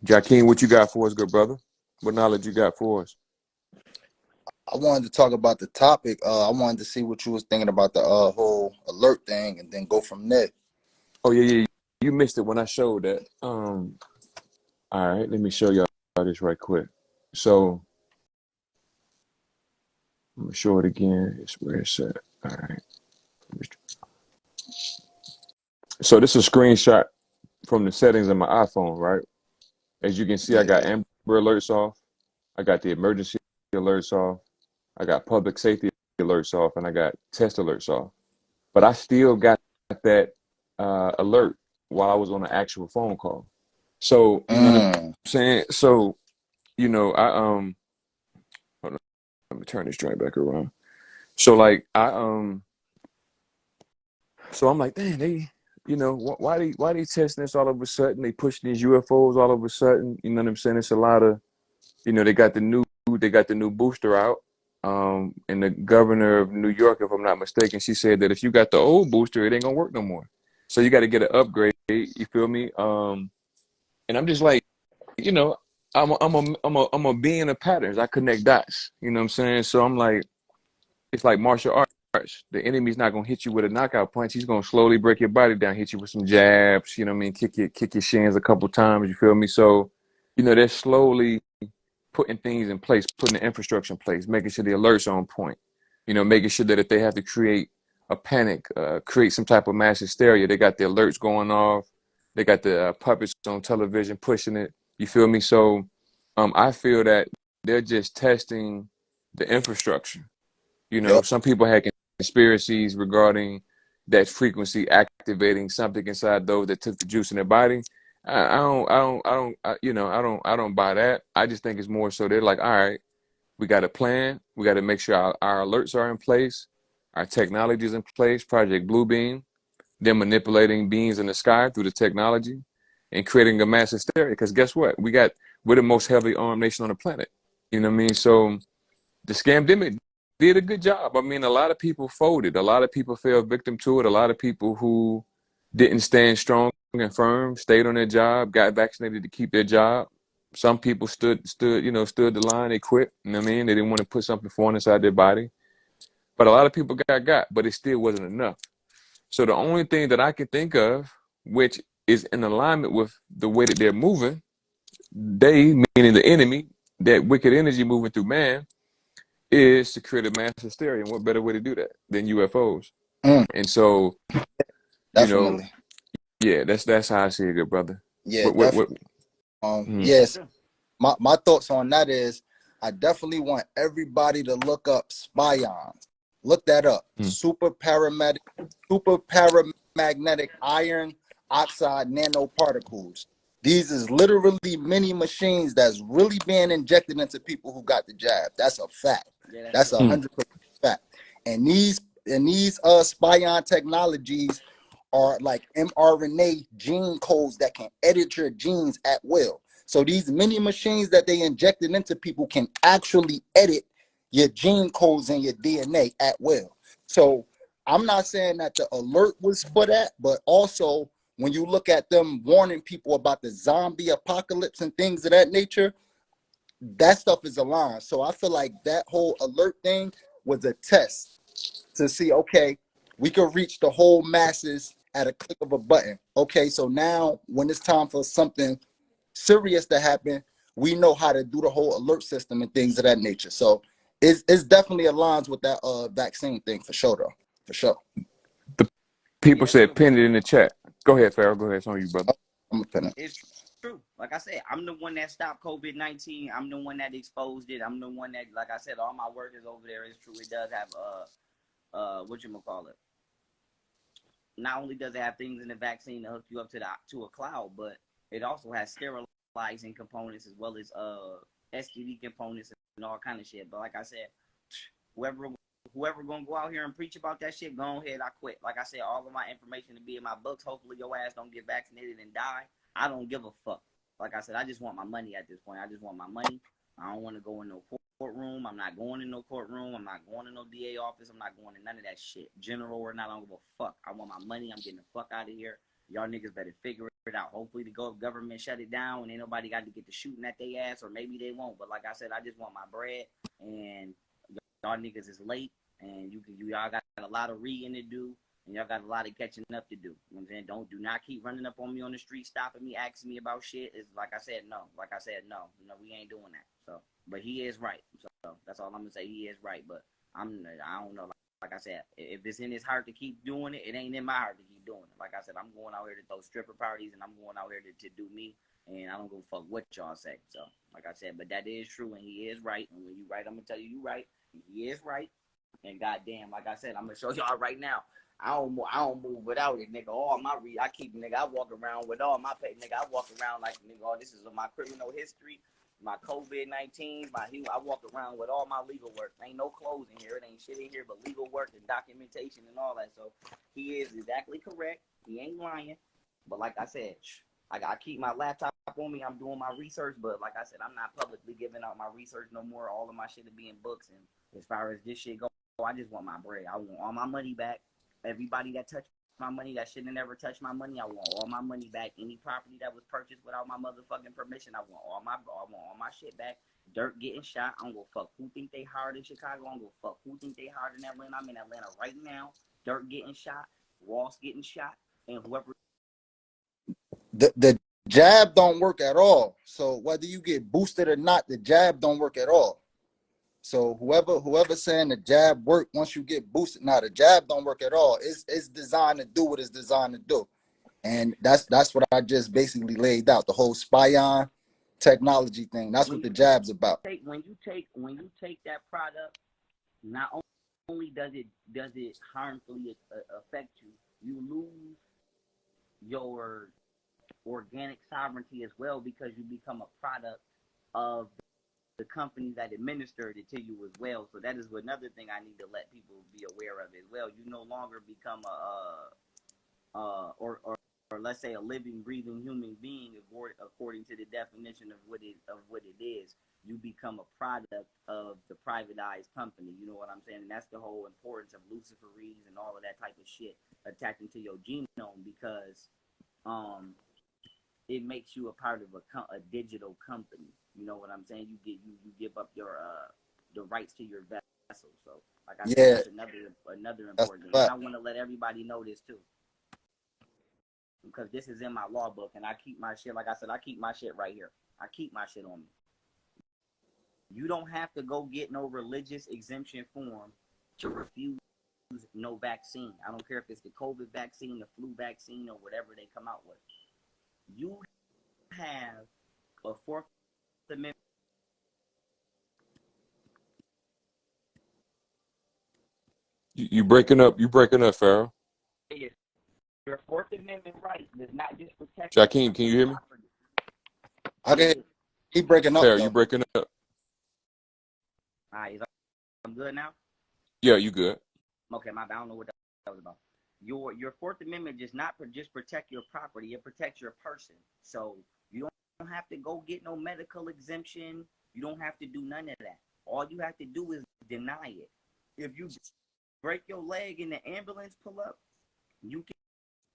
Jakeem, what you got for us, good brother? What knowledge you got for us? I wanted to talk about the topic. I wanted to see what you was thinking about the whole alert thing, and then go from there. Oh yeah. You missed it when I showed that. All right, let me show y'all this right quick. So I'm gonna show it again. It's where it's at. All right. So this is a screenshot from the settings of my iPhone, right? As you can see, I got Yeah. Amber alerts off. I got the emergency alerts off. I got public safety alerts off, and I got test alerts off. But I still got that alert while I was on an actual phone call. So you know what I'm Mm. saying? So I hold on, let me turn this joint back around. So like so I'm like, dang, they, why they testing this all of a sudden? They pushing these UFOs all of a sudden. You know what I'm saying? It's a lot of, they got the new booster out. And the governor of New York, if I'm not mistaken, she said that if you got the old booster, it ain't gonna work no more. So you got to get an upgrade. You feel me? And I'm just like, you know, I'm a being of patterns. I connect dots. You know what I'm saying? So I'm like, it's like martial arts. The enemy's not gonna hit you with a knockout punch. He's gonna slowly break your body down, hit you with some jabs. You know what I mean? Kick your shins a couple times. You feel me? So, they're slowly putting things in place, putting the infrastructure in place, making sure the alerts are on point. Making sure that if they have to create a panic, create some type of mass hysteria, they got the alerts going off. They got the puppets on television pushing it. You feel me? So, I feel that they're just testing the infrastructure. Yep. Some people had conspiracies regarding that frequency activating something inside those that took the juice in their body. I don't buy that. I just think it's more so they're like, all right, we got a plan. We got to make sure our alerts are in place, our technology is in place. Project Bluebeam, they're manipulating beings in the sky through the technology and creating a mass hysteria. Because guess what? We're the most heavily armed nation on the planet. You know what I mean? So the scamdemic did a good job. I mean, a lot of people folded. A lot of people fell victim to it. A lot of people who didn't stand strong and firm stayed on their job, got vaccinated to keep their job. Some people stood the line. They quit. You know what I mean? They didn't want to put something foreign inside their body. But a lot of people got, but it still wasn't enough. So the only thing that I can think of, which is in alignment with the way that they're moving, they, meaning the enemy, that wicked energy moving through man, is to create a mass hysteria. And what better way to do that than UFOs? Mm. And so, you know, Definitely. yeah, that's how I see it, good brother. Yeah. What? Definitely. Mm, Yes. My thoughts on that is, I definitely want everybody to look up spions. Look that up. mm, Super paramagnetic iron oxide nanoparticles. These is literally mini machines that's really being injected into people who got the jab. That's a fact. That's a mm, 100% fact. And these spion technologies are like mRNA gene codes that can edit your genes at will. So these mini machines that they injected into people can actually edit your gene codes and your DNA at will. So I'm not saying that the alert was for that, but also when you look at them warning people about the zombie apocalypse and things of that nature, that stuff is aligned. So I feel like that whole alert thing was a test to see, okay, we can reach the whole masses at a click of a button. Okay, so now when it's time for something serious to happen, we know how to do the whole alert system and things of that nature. So it's definitely aligns with that vaccine thing for sure, though. For sure. the people said pin it in the chat. Go ahead, Farrell. Go ahead. It's on you, brother. I'm gonna pin it. It's true. Like I said, I'm the one that stopped COVID-19. I'm the one that exposed it. I'm the one that, like I said, all my work is over there. It's true. It does have what you call it. Not only does it have things in the vaccine to hook you up to a cloud, but it also has sterilizing components as well as STD components and all kind of shit. But like I said, whoever gonna go out here and preach about that shit, go ahead. I quit. Like I said, all of my information to be in my books. Hopefully your ass don't get vaccinated and die. I don't give a fuck. Like I said, I just want my money at this point. I just want my money. I don't want to go in no courtroom. I'm not going in no courtroom. I'm not going to no DA office. I'm not going to none of that shit. General or not, I don't give a fuck. I want my money. I'm getting the fuck out of here. Y'all niggas better figure it out. Hopefully the government shut it down and ain't nobody got to get to shooting at their ass, or maybe they won't. But like I said, I just want my bread, and y'all niggas is late, and y'all got a lot of reading to do, and y'all got a lot of catching up to do. You know what I'm saying? Do not keep running up on me on the street, stopping me, asking me about shit. It's like I said, no. Like I said, no. You know, we ain't doing that. So, but he is right. So that's all I'm gonna say. He is right. But I don't know. Like I said, if it's in his heart to keep doing it, it ain't in my heart to keep doing it. Like I said, I'm going out here to throw stripper parties, and I'm going out here to do me, and I don't give a fuck what y'all say. So, like I said, but that is true, and he is right. And when you right, I'm gonna tell you right. He is right. And goddamn, like I said, I'm gonna show y'all right now. I don't move without it, nigga. I keep, nigga. I walk around with all my pay, nigga. I walk around like, nigga, oh, this is my criminal history, my COVID-19, I walk around with all my legal work. Ain't no clothes in here. It ain't shit in here but legal work and documentation and all that. So he is exactly correct. He ain't lying. But like I said, I keep my laptop on me. I'm doing my research, but like I said, I'm not publicly giving out my research no more. All of my shit will be in books. And as far as this shit goes, I just want my bread. I want all my money back. Everybody that touched my money, that shouldn't have never touched my money, I want all my money back. Any property that was purchased without my motherfucking permission, I want all my shit back. Dirt getting shot, I don't go fuck who think they hard in Chicago. I don't go fuck who think they hard in Atlanta. I'm in Atlanta right now. Dirt getting shot, Ross getting shot, and whoever. The jab don't work at all. So whether you get boosted or not, the jab don't work at all. So whoever saying the jab work once you get boosted, now the jab don't work at all. It's designed to do what it's designed to do, and that's what I just basically laid out. The whole spy-on technology thing. That's what the jab's about. When you take that product, not only does it harmfully affect you, you lose your organic sovereignty as well, because you become a product of the companies that administered it to you as well. So that is another thing I need to let people be aware of as well. You no longer become or let's say a living, breathing human being according to the definition of what it is. You become a product of the privatized company. You know what I'm saying? And that's the whole importance of Luciferase and all of that type of shit attacked into your genome, because it makes you a part of a digital company. You know what I'm saying? You give up your the rights to your vessel. So like I said, that's another important thing. And I want to let everybody know this too, because this is in my law book, and I keep my shit. Like I said, I keep my shit right here. I keep my shit on me. You don't have to go get no religious exemption form to refuse no vaccine. I don't care if it's the COVID vaccine, the flu vaccine, or whatever they come out with. You have a Fourth Amendment. You breaking up? You breaking up, Pharaoh? Your Fourth Amendment right does not just protect. Jakeem, can you hear me? Okay, keep breaking up. Pharaoh, you breaking up? All right, I'm good now. Yeah, you good? Okay, I don't know what that was about. Your Fourth Amendment does not just protect your property; it protects your person. So you don't have to go get no medical exemption. You don't have to do none of that. All you have to do is deny it. If you break your leg and the ambulance pull up, you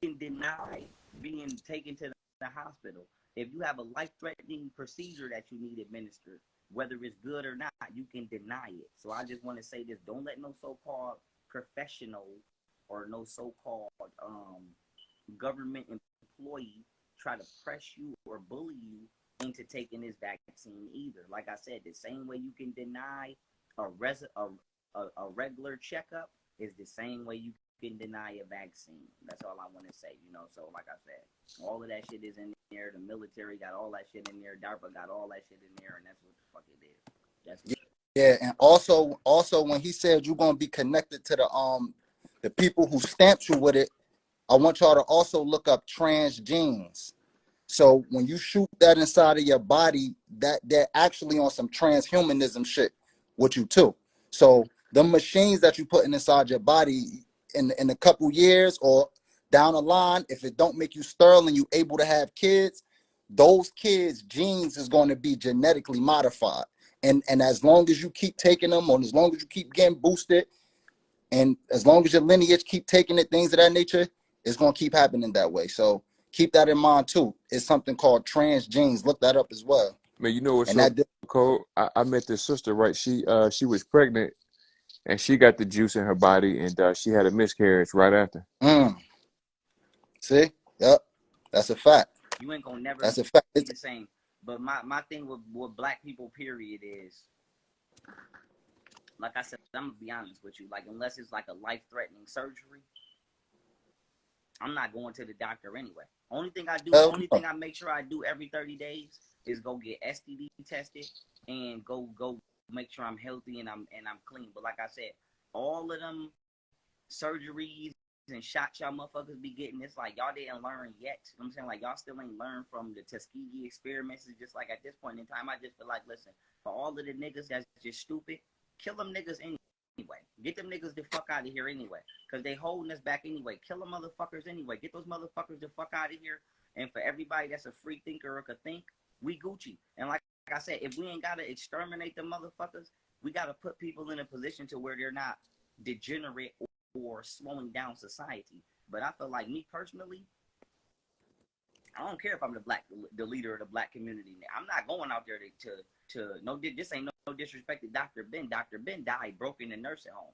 can deny being taken to the hospital. If you have a life-threatening procedure that you need administered, whether it's good or not, you can deny it. So I just want to say this: don't let no so-called professional or no so-called government employee try to press you or bully you into taking this vaccine either. Like I said, the same way you can deny a regular checkup is the same way you can deny a vaccine. That's all I want to say, you know. So like I said, all of that shit is in there. The military got all that shit in there. DARPA got all that shit in there, and that's what the fuck it is. That's what yeah, and also when he said you're gonna be connected to the people who stamped you with it, I want y'all to also look up trans genes. So when you shoot that inside of your body, that they're actually on some transhumanism shit with you too. So the machines that you putting inside your body in a couple years or down the line, if it don't make you sterile and you able to have kids, those kids' genes is going to be genetically modified. And as long as you keep taking them, or as long as you keep getting boosted, and as long as your lineage keep taking it, things of that nature, it's going to keep happening that way. So keep that in mind too. It's something called trans genes. Look that up as well. Man, you know what's And so that cold? I met this sister, right? She was pregnant and she got the juice in her body and she had a miscarriage right after. mm, see, yep, that's a fact. You ain't gonna never That's a fact. be the same. But my thing with black people, period, is, like I said, I'm gonna be honest with you. Like, unless it's like a life-threatening surgery, I'm not going to the doctor anyway. Only thing I make sure I do every 30 days is go get STD tested and go make sure I'm healthy and I'm clean. But like I said, all of them surgeries and shots y'all motherfuckers be getting, it's like y'all didn't learn yet. You know what I'm saying? Like, y'all still ain't learned from the Tuskegee experiments. It's just like, at this point in time, I just feel like, listen, for all of the niggas that's just stupid, kill them niggas anyway. Get them niggas the fuck out of here anyway. Because they holding us back anyway. Kill them motherfuckers anyway. Get those motherfuckers the fuck out of here. And for everybody that's a free thinker or could think, we Gucci. And like I said, if we ain't got to exterminate the motherfuckers, we got to put people in a position to where they're not degenerate or slowing down society. But I feel like, me personally, I don't care if I'm the leader of the black community. I'm not going out there to no. This ain't no disrespect to Dr. Ben. Dr. Ben died broke in a nursing home.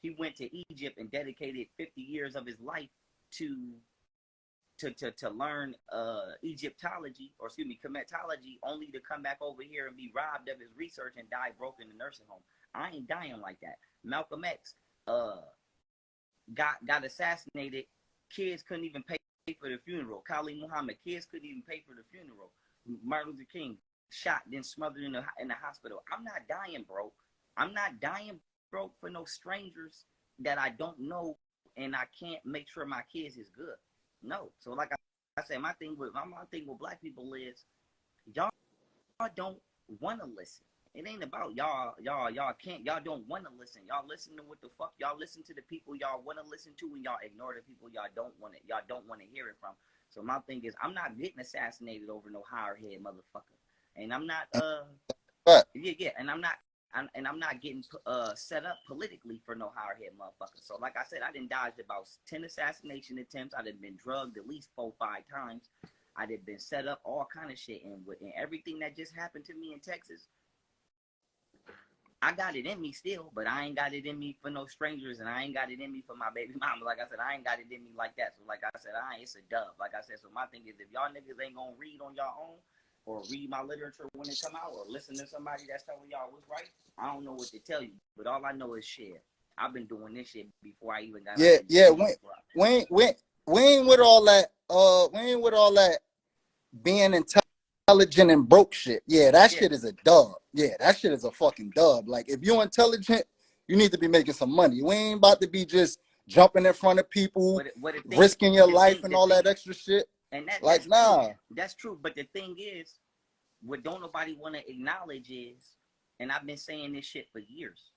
He went to Egypt and dedicated 50 years of his life to learn Egyptology, or excuse me, Kemetology, only to come back over here and be robbed of his research and die broke in the nursing home. I ain't dying like that. Malcolm X got assassinated. Kids couldn't even pay for the funeral. Khalid Muhammad, kids couldn't even pay for the funeral. Martin Luther King, shot, then smothered in the hospital. I'm not dying broke. I'm not dying broke for no strangers that I don't know, and I can't make sure my kids is good. No. So like I said, my thing with black people is, y'all don't want to listen. It ain't about y'all don't want to listen. Y'all listen to what the fuck y'all listen to, the people y'all want to listen to, and y'all ignore the people y'all don't want to hear it from. So my thing is, I'm not getting assassinated over no higher head motherfucker, and I'm not and I'm not getting set up politically for no higher head motherfucker. So like I said, I done dodged about 10 assassination attempts. I done been drugged at least 4-5 times. I done been set up, all kind of shit, and everything that just happened to me in Texas, I got it in me still, but I ain't got it in me for no strangers, and I ain't got it in me for my baby mama. Like I said, I ain't got it in me like that. So like I said, it's a dub. Like I said, so my thing is, if y'all niggas ain't gonna read on y'all own, or read my literature when it come out, or listen to somebody that's telling y'all what's right, I don't know what to tell you. But all I know is shit. I've been doing this shit before I even got yeah, out. yeah. We ain't with all that. We ain't with all that being intelligent and broke shit. Yeah, that shit is a dub. Yeah, that shit is a fucking dub. Like, if you're intelligent, you need to be making some money. We ain't about to be just jumping in front of people, risking your life and all that extra shit. And like, nah. That's true. But the thing is, what don't nobody want to acknowledge is, and I've been saying this shit for years,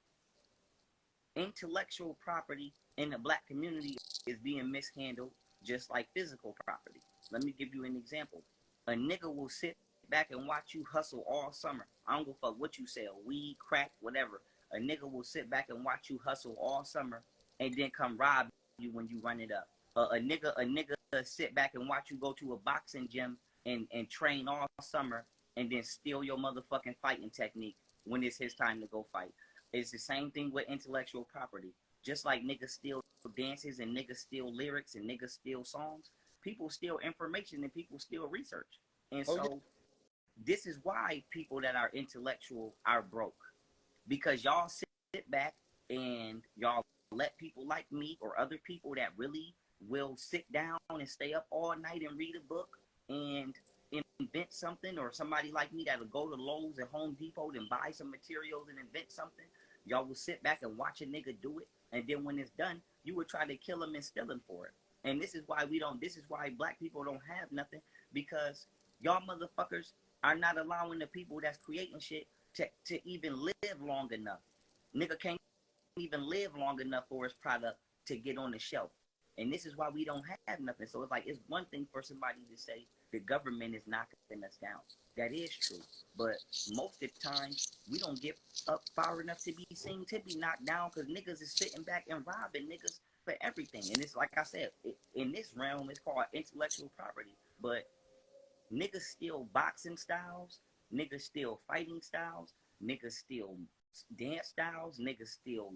intellectual property in the black community is being mishandled just like physical property. Let me give you an example. A nigga will sit back and watch you hustle all summer. I don't give a fuck what you sell, weed, crack, whatever. A nigga will sit back and watch you hustle all summer and then come rob you when you run it up. A nigga sit back and watch you go to a boxing gym and train all summer and then steal your motherfucking fighting technique when it's his time to go fight. It's the same thing with intellectual property. Just like niggas steal dances and niggas steal lyrics and niggas steal songs, people steal information and people steal research. And so this is why people that are intellectual are broke. Because y'all sit back and y'all let people like me or other people that really will sit down and stay up all night and read a book and invent something, or somebody like me that'll go to Lowe's and Home Depot and buy some materials and invent something. Y'all will sit back and watch a nigga do it, and then when it's done, you would try to kill him and steal him for it. And this is why black people don't have nothing, because y'all motherfuckers are not allowing the people that's creating shit to even live long enough. Nigga can't even live long enough for his product to get on the shelf. And this is why we don't have nothing. So it's like, it's one thing for somebody to say the government is knocking us down. That is true. But most of the time, we don't get up far enough to be seen to be knocked down, because niggas is sitting back and robbing niggas for everything. And it's like I said, in this realm, it's called intellectual property. But niggas steal boxing styles, niggas steal fighting styles, niggas steal dance styles, niggas steal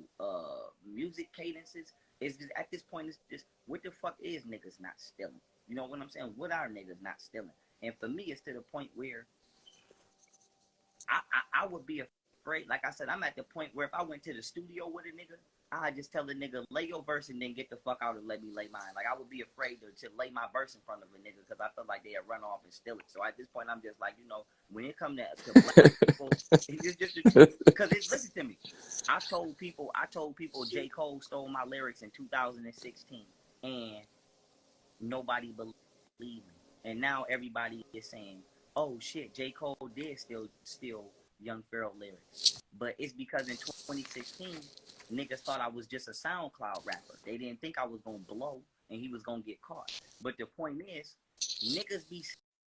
music cadences. It's just at this point, it's just what the fuck is niggas not stealing? You know what I'm saying? What are niggas not stealing? And for me, it's to the point where I would be afraid. Like I said, I'm at the point where if I went to the studio with a nigga, I just tell the nigga, lay your verse and then get the fuck out and let me lay mine. Like, I would be afraid to lay my verse in front of a nigga because I feel like they'd run off and steal it. So at this point, I'm just like, you know, when it comes to black people, it's just the truth. Because listen to me. I told people J. Cole stole my lyrics in 2016, and nobody believed me. And now everybody is saying, oh shit, J. Cole did steal Young Pharaoh lyrics. But it's because in 2016, niggas thought I was just a SoundCloud rapper. They didn't think I was gonna blow and he was gonna get caught. But the point is, niggas be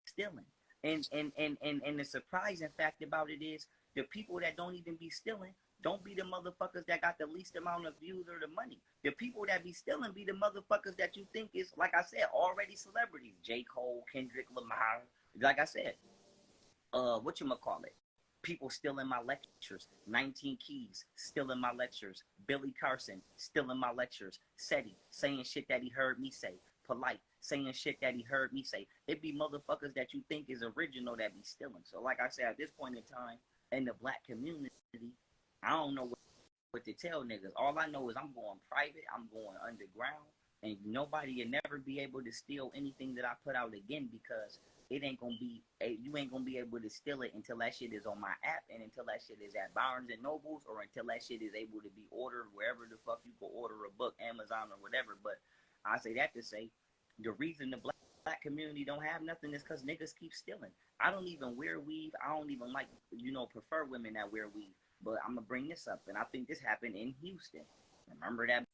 stealing. And the surprising fact about it is the people that don't even be stealing don't be the motherfuckers that got the least amount of views or the money. The people that be stealing be the motherfuckers that you think is, like I said, already celebrities. J. Cole, Kendrick Lamar. Like I said, whatchamacallit? People still in my lectures. 19 Keys still in my lectures. Billy Carson still in my lectures. Sebi saying shit that he heard me say. Polite saying shit that he heard me say. It be motherfuckers that you think is original that be stealing. So like I said, at this point in time, in the black community, I don't know what to tell niggas. All I know is I'm going private, I'm going underground, and nobody will never be able to steal anything that I put out again because it ain't gonna be, you ain't gonna be able to steal it until that shit is on my app and until that shit is at Barnes and Nobles or until that shit is able to be ordered wherever the fuck you can order a book, Amazon or whatever. But I say that to say the reason the black community don't have nothing is because niggas keep stealing. I don't even wear weave. I don't even like, prefer women that wear weave. But I'm gonna bring this up, and I think this happened in Houston. Remember that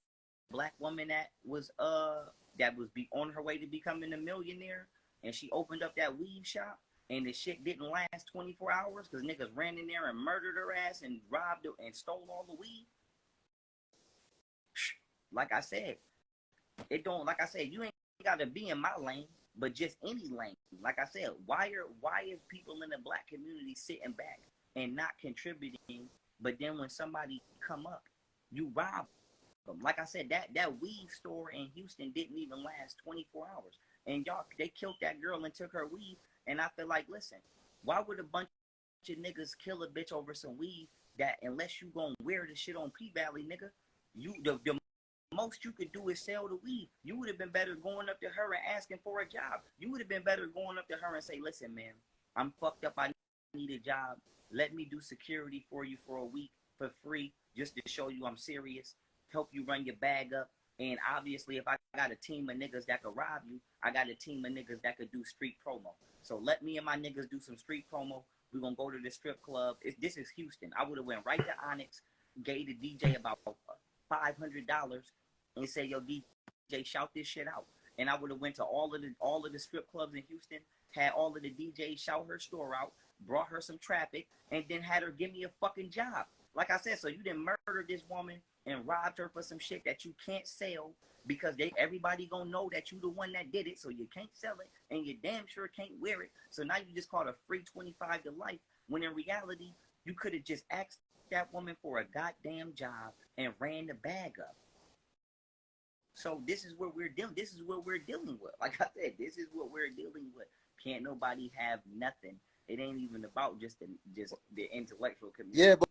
black woman that was on her way to becoming a millionaire, and she opened up that weave shop, and the shit didn't last 24 hours because niggas ran in there and murdered her ass and robbed her and stole all the weave. Like I said, like I said, you ain't gotta be in my lane, but just any lane. Like I said, why is people in the black community sitting back and not contributing, but then when somebody come up, you rob them? Like I said, that weave store in Houston didn't even last 24 hours. And y'all, they killed that girl and took her weave. And I feel like, listen, why would a bunch of niggas kill a bitch over some weave that unless you gonna wear the shit on P-Valley, nigga, the most you could do is sell the weave. You would have been better going up to her and asking for a job. You would have been better going up to her and say, listen, man, I'm fucked up. I need a job. Let me do security for you for a week for free just to show you I'm serious, help you run your bag up. And obviously, if I got a team of niggas that could rob you, I got a team of niggas that could do street promo. So let me and my niggas do some street promo. We're going to go to the strip club. This is Houston. I would have went right to Onyx, gave the DJ about $500 and said, yo, DJ, shout this shit out. And I would have went to all of the strip clubs in Houston, had all of the DJs shout her store out, brought her some traffic, and then had her give me a fucking job. Like I said, so you didn't murder this woman and robbed her for some shit that you can't sell because everybody gonna know that you the one that did it, so you can't sell it, and you damn sure can't wear it. So now you just called a free 25 to life, when in reality, you could have just asked that woman for a goddamn job and ran the bag up. So this is what we're dealing. This is what we're dealing with. Like I said, this is what we're dealing with. Can't nobody have nothing. It ain't even about just the intellectual community. Yeah, but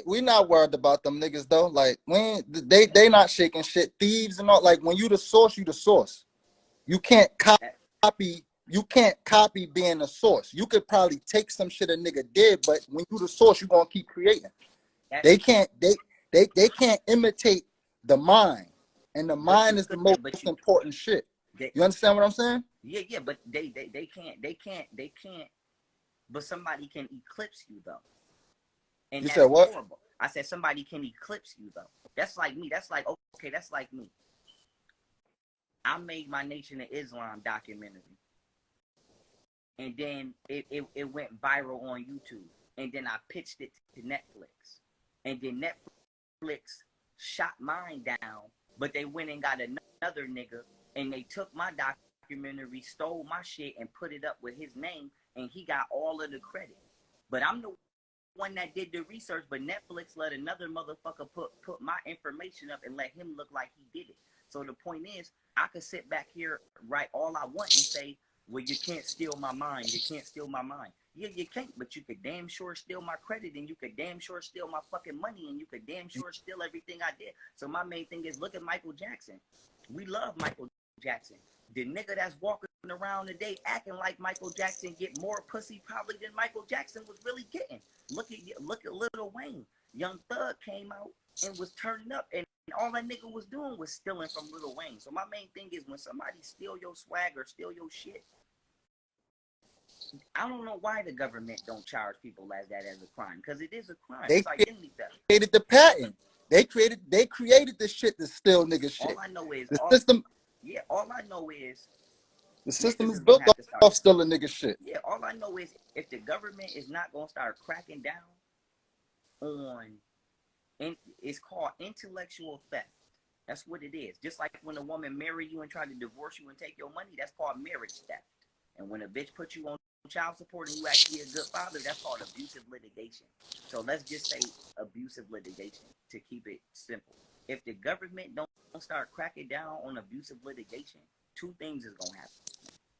we not worried about them niggas though. Like they not shaking shit. Thieves and all. Like when you the source, you the source. You can't copy. You can't copy being the source. You could probably take some shit a nigga did, but when you the source, you gonna keep creating. They can't imitate the mind. And the mind is the most important shit. You understand what I'm saying? Yeah, but they can't. But somebody can eclipse you though. And you that's said what? horrible. I said somebody can eclipse you though. That's like me. That's like, okay, that's like me. I made my Nation of Islam documentary. And then it went viral on YouTube. And then I pitched it to Netflix. And then Netflix shot mine down But they went and got another nigga, and they took my documentary, stole my shit, and put it up with his name, and he got all of the credit. But I'm the one that did the research, but Netflix let another motherfucker put my information up and let him look like he did it. So the point is, I could sit back here, write all I want, and say, well, you can't steal my mind. You can't steal my mind. Yeah, you can't, but you could damn sure steal my credit, and you could damn sure steal my fucking money, and you could damn sure steal everything I did. So my main thing is, look at Michael Jackson. We love Michael Jackson. The nigga that's walking around today acting like Michael Jackson get more pussy probably than Michael Jackson was really getting. Look at Lil Wayne. Young Thug came out and was turning up, and all that nigga was doing was stealing from Lil Wayne. So my main thing is, when somebody steal your swag or steal your shit, I don't know why the government don't charge people as that as a crime, because it is a crime. They It's identity theft. created the patent. They created the shit to steal nigga shit. All I know is the system. Yeah, all I know is The system niggas is is gonna built have to start off stealing nigga shit. Yeah, all I know is, if the government is not gonna start cracking down on, and it's called intellectual theft. That's what it is. Just like when a woman marry you and try to divorce you and take your money, that's called marriage theft. And when a bitch puts you on child support and you actually a good father, that's called abusive litigation. So let's just say abusive litigation to keep it simple. If the government don't start cracking down on abusive litigation, two things is gonna happen.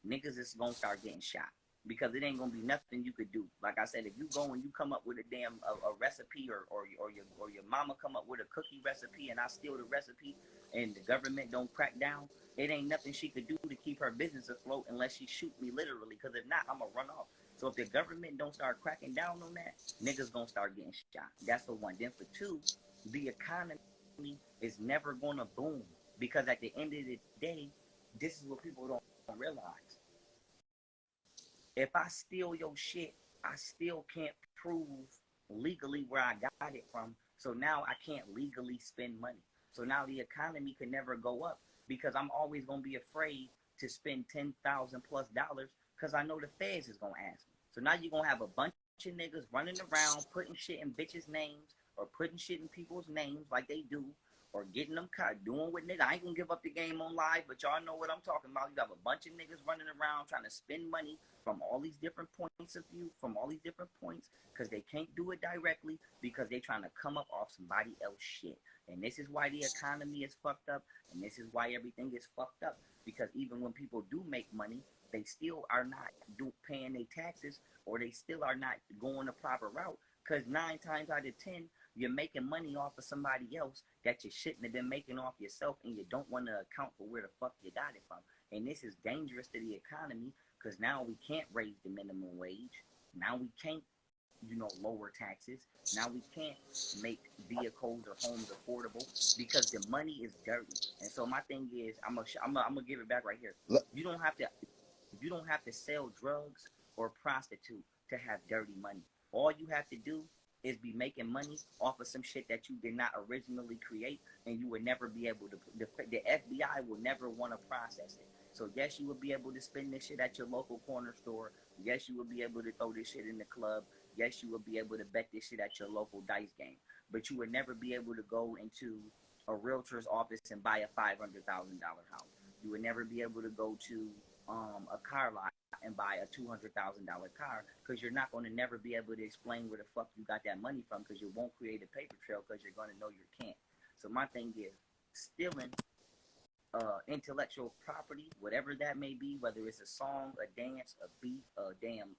Niggas is gonna start getting shot, because it ain't gonna be nothing you could do. Like I said, if you go and you come up with a damn a recipe, or your mama come up with a cookie recipe and I steal the recipe and the government don't crack down, it ain't nothing she could do to keep her business afloat unless she shoot me literally, because if not, I'm gonna run off. So if the government don't start cracking down on that, niggas gonna start getting shot. That's for one. Then for two, the economy is never gonna boom, because at the end of the day, this is what people don't realize. If I steal your shit, I still can't prove legally where I got it from. So now I can't legally spend money. So now the economy can never go up, because I'm always gonna be afraid to spend $10,000 plus, because I know the feds is gonna ask me. So now you're gonna have a bunch of niggas running around putting shit in bitches' names, or putting shit in people's names like they do, or getting them caught doing what niggas. I ain't gonna give up the game on live, but y'all know what I'm talking about. You have a bunch of niggas running around trying to spend money from all these different points of view, from all these different points, because they can't do it directly, because they trying to come up off somebody else's shit. And this is why the economy is fucked up, and this is why everything is fucked up, because even when people do make money, they still are not paying their taxes, or they still are not going the proper route, because 9 times out of 10, you're making money off of somebody else that you shouldn't have been making off yourself, and you don't want to account for where the fuck you got it from. And this is dangerous to the economy, because now we can't raise the minimum wage. Now we can't, lower taxes. Now we can't make vehicles or homes affordable, because the money is dirty. And so my thing is, I'm gonna give it back right here. You don't have to sell drugs or prostitute to have dirty money. All you have to do is be making money off of some shit that you did not originally create, and you would never be able to. The FBI will never want to process it. So yes, you will be able to spend this shit at your local corner store. Yes, you will be able to throw this shit in the club. Yes, you will be able to bet this shit at your local dice game. But you would never be able to go into a realtor's office and buy a $500,000 house. You would never be able to go to a car lot and buy a $200,000 car, because you're not going to never be able to explain where the fuck you got that money from, because you won't create a paper trail, because you're going to know you can't. So my thing is, stealing intellectual property, whatever that may be, whether it's a song, a dance, a beat, a damn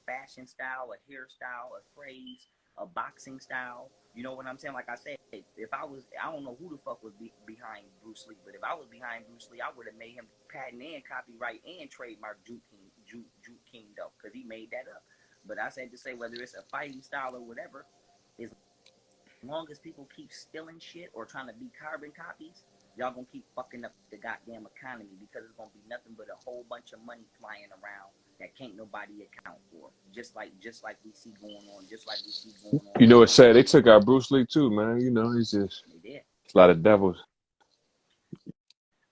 fashion style, a hairstyle, a phrase, a boxing style. You know what I'm saying? Like I said, I don't know who the fuck was behind Bruce Lee, but if I was behind Bruce Lee, I would have made him patent and copyright and trademark Juke King though, because he made that up. But I said to say, whether it's a fighting style or whatever, as long as people keep stealing shit or trying to be carbon copies, y'all gonna keep fucking up the goddamn economy, because it's gonna be nothing but a whole bunch of money flying around that can't nobody account for. Just like we see going on, You know, it's sad. They right took out Bruce Lee too, man. You know, it's just now. They did. it's a lot of devils.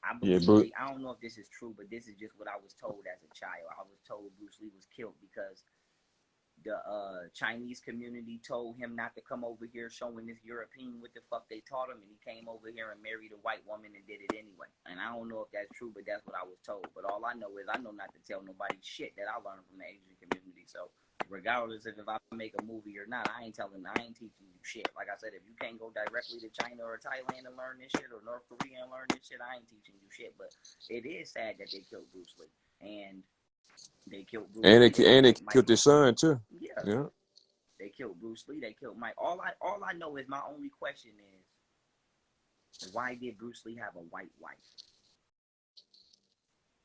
I Yeah, believe Bruce. I don't know if this is true, but this is just what I was told as a child. I was told Bruce Lee was killed because the Chinese community told him not to come over here showing this European what the fuck they taught him, and he came over here and married a white woman and did it anyway. And I don't know if that's true, but that's what I was told. But all I know is I know not to tell nobody shit that I learned from the Asian community. So regardless of if I make a movie or not, I ain't teaching you shit. Like I said, if you can't go directly to China or Thailand and learn this shit, or North Korea and learn this shit, I ain't teaching you shit. But it is sad that they killed Bruce Lee. And they killed Bruce And Lee. they Mike, killed his son too. Yeah. Yeah. They killed Bruce Lee. They killed Mike. All I know is my only question is, why did Bruce Lee have a white wife?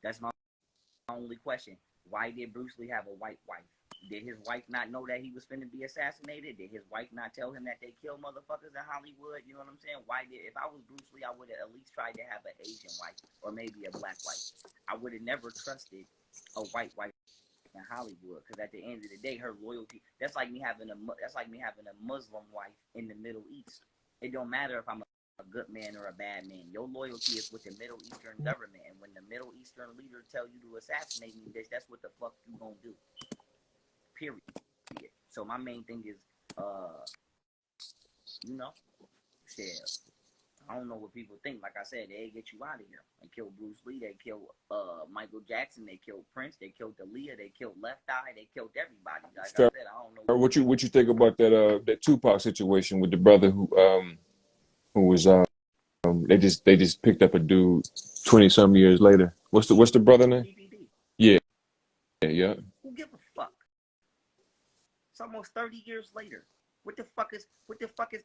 That's my only question. Why did Bruce Lee have a white wife? Did his wife not know that he was finna be assassinated? Did his wife not tell him that they kill motherfuckers in Hollywood? You know what I'm saying? If I was Bruce Lee, I would have at least tried to have an Asian wife or maybe a black wife. I would have never trusted a white wife in Hollywood, because at the end of the day, her loyalty, that's like me having a Muslim wife in the Middle East. It don't matter if I'm a good man or a bad man. Your loyalty is with the Middle Eastern government, and when the Middle Eastern leader tell you to assassinate me, bitch, that's what the fuck you gonna do. Period. So my main thing is, shit. I don't know what people think. Like I said, they get you out of here. They killed Bruce Lee. They killed Michael Jackson. They killed Prince. They killed Aaliyah. They killed Left Eye. They killed everybody. Like I said, I don't know What you think about that Tupac situation with the brother who was they just picked up a dude 20 some years later. What's the brother name? PPD. Yeah. Yeah. Who give a fuck? It's almost 30 years later. What the fuck is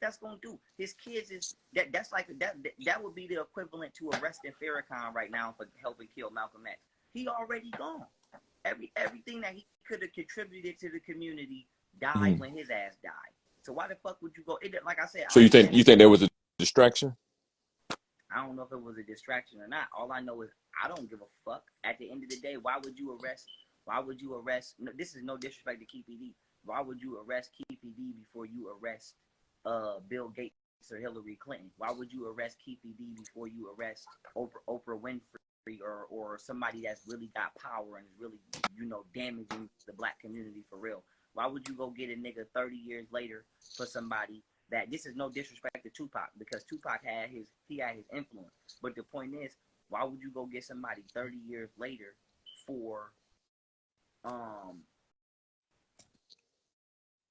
that's gonna do? His kids is that would be the equivalent to arresting Farrakhan right now for helping kill Malcolm X. He already gone. Everything that he could have contributed to the community died when his ass died. So why the fuck would you go? Like I said. So you think there was a distraction? I don't know if it was a distraction or not. All I know is I don't give a fuck. At the end of the day, why would you arrest? No, this is no disrespect to KPD. Why would you arrest KPD before you arrest Bill Gates or Hillary Clinton? Why would you arrest KPD before you arrest Oprah Winfrey or somebody that's really got power and is really, damaging the black community for real? Why would you go get a nigga 30 years later for somebody that, this is no disrespect to Tupac, because Tupac had his influence. But the point is, why would you go get somebody 30 years later for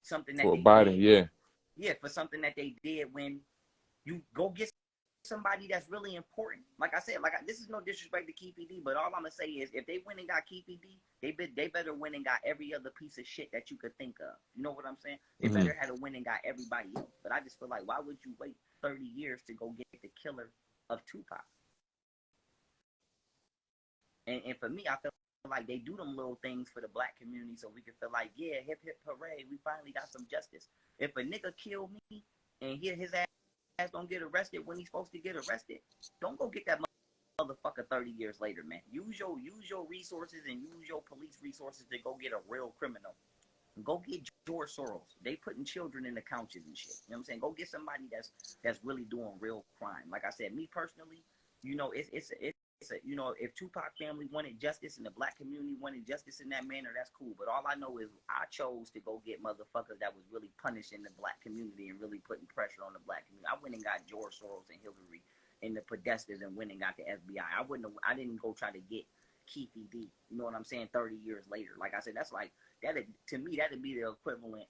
something that For they Biden, did? Yeah, for something that they did when you go get somebody that's really important. Like I said, this is no disrespect to KPD, but all I'm gonna say is if they went and got KPD, they better win and got every other piece of shit that you could think of. You know what I'm saying? They better had to win and got everybody else. But I just feel like, why would you wait 30 years to go get the killer of Tupac? And for me, I feel like they do them little things for the black community so we can feel like, yeah, hip hip hooray, we finally got some justice. If a nigga kill me and his ass don't get arrested when he's supposed to get arrested, don't go get that motherfucker 30 years later, man. Use your resources and use your police resources to go get a real criminal. Go get George Soros. They putting children in the couches and shit. You know what I'm saying? Go get somebody that's really doing real crime. Like I said, me personally, it's if Tupac family wanted justice and the black community wanted justice in that manner, that's cool. But all I know is I chose to go get motherfuckers that was really punishing the black community and really putting pressure on the black community. I went and got George Soros and Hillary and the Podestas and went and got the FBI. I didn't go try to get Keefe D. You know what I'm saying? 30 years later. Like I said, that's like that. To me, that'd be the equivalent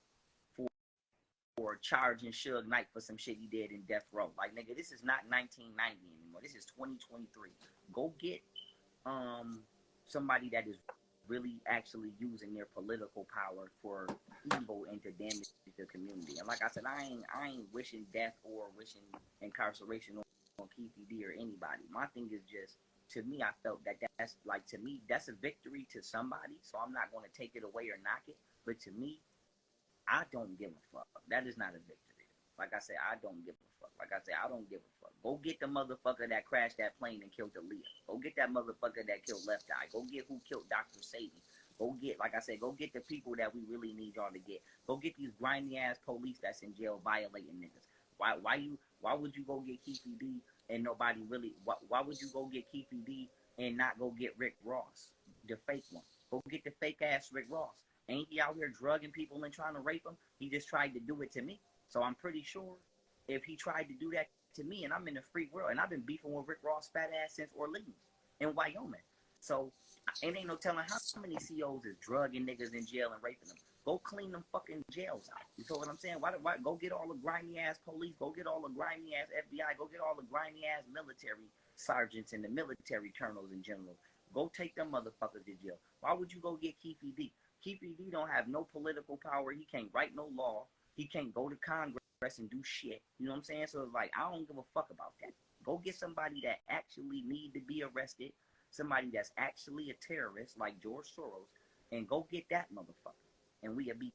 for charging Suge Knight for some shit he did in Death Row. Like, nigga, this is not 1990 anymore. This is 2023. Go get somebody that is really actually using their political power for evil and to damage the community. And like I said, I ain't wishing death or wishing incarceration on KPD or anybody. My thing is just, to me, I felt that's like, to me, that's a victory to somebody. So I'm not going to take it away or knock it. But to me, I don't give a fuck. That is not a victory. Like I said, I don't give a fuck. Like I said, I don't give a fuck. Go get the motherfucker that crashed that plane and killed Aaliyah. Go get that motherfucker that killed Left Eye. Go get who killed Dr. Sebi. Go get, like I said, go get the people that we really need y'all to get. Go get these grimy ass police that's in jail violating niggas. Why would you go get Keefe D and nobody really? Why would you go get Keefe D and not go get Rick Ross, the fake one? Go get the fake ass Rick Ross. Ain't he out here drugging people and trying to rape them? He just tried to do it to me. So I'm pretty sure if he tried to do that to me, and I'm in the free world, and I've been beefing with Rick Ross fat ass since Orleans in Wyoming. So it ain't no telling how many COs is drugging niggas in jail and raping them. Go clean them fucking jails out. You feel what I'm saying? Why go get all the grimy ass police? Go get all the grimy ass FBI. Go get all the grimy ass military sergeants and the military colonels in general. Go take them motherfuckers to jail. Why would you go get Keefe D? Keefe D don't have no political power. He can't write no law. He can't go to Congress and do shit. You know what I'm saying? So it's like, I don't give a fuck about that. Go get somebody that actually need to be arrested, somebody that's actually a terrorist like George Soros, and go get that motherfucker. And we have be,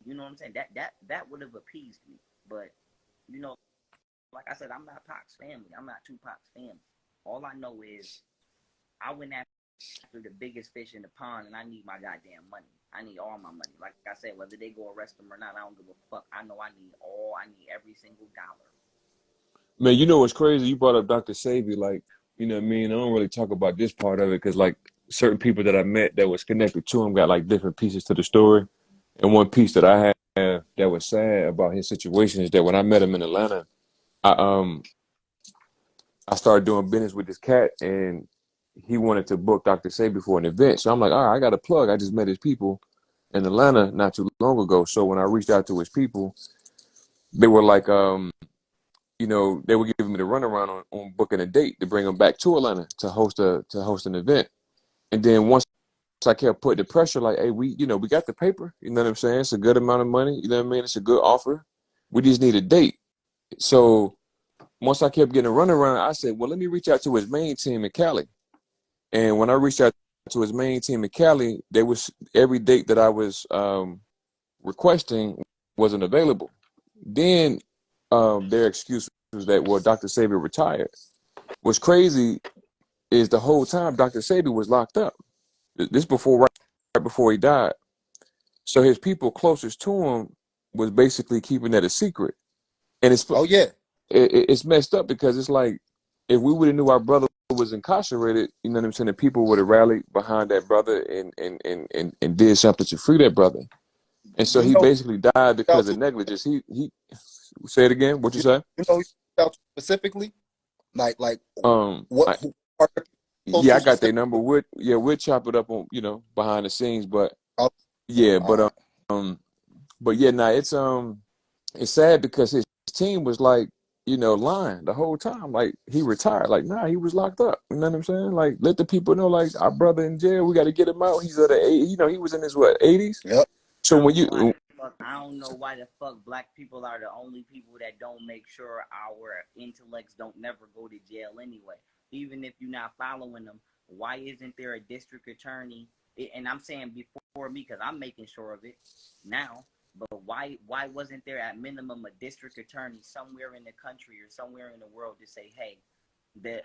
you know what I'm saying? That would have appeased me. But, you know, like I said, I'm not Pac's family. I'm not Tupac's family. All I know is I went after the biggest fish in the pond, and I need my goddamn money. I need all my money. Like I said, whether they go arrest them or not, I don't give a fuck. I know I need every single dollar. Man, you know what's crazy? You brought up Dr. Sebi, like, you know what I mean? I don't really talk about this part of it because, like, certain people that I met that was connected to him got, like, different pieces to the story. And one piece that I have that was sad about his situation is that when I met him in Atlanta, I I started doing business with this cat, and he wanted to book Dr. Sebi for an event. So I'm like, all right, I got a plug. I just met his people in Atlanta not too long ago. So when I reached out to his people, they were like, you know, they were giving me the runaround on booking a date to bring him back to Atlanta to host an event. And then once I kept putting the pressure, like, hey, we got the paper. You know what I'm saying? It's a good amount of money. You know what I mean? It's a good offer. We just need a date. So once I kept getting a runaround, I said, well, let me reach out to his main team in Cali. And when I reached out to his main team in Cali, they was every date that I was requesting wasn't available. Then their excuse was that, well, Dr. Sebi retired. What's crazy is the whole time Dr. Sebi was locked up. This before right before he died. So his people closest to him was basically keeping that a secret. And Oh yeah. it's messed up because it's like if we would have knew our brother was incarcerated, you know what I'm saying, the people would have rallied behind that brother and did something to free that brother. And so You he know, basically died out because to of negligence. He say it again. What you say? you know out specifically, like what I, who are the people yeah, to I got their specific? number. We'll chop it up on behind the scenes, but Oh, yeah, all right. um, but yeah, nah, it's sad because his team was like, lying the whole time. Like he retired. Like, nah, he was locked up. You know what I'm saying? Like, let the people know, like, our brother in jail. We got to get him out. He's at he was in his what, 80s. Yep. So when I don't know why the fuck black people are the only people that don't make sure our intellects don't never go to jail anyway. Even if you're not following them, why isn't there a district attorney? And I'm saying before me because I'm making sure of it now. But why wasn't there at minimum a district attorney somewhere in the country or somewhere in the world to say, hey, the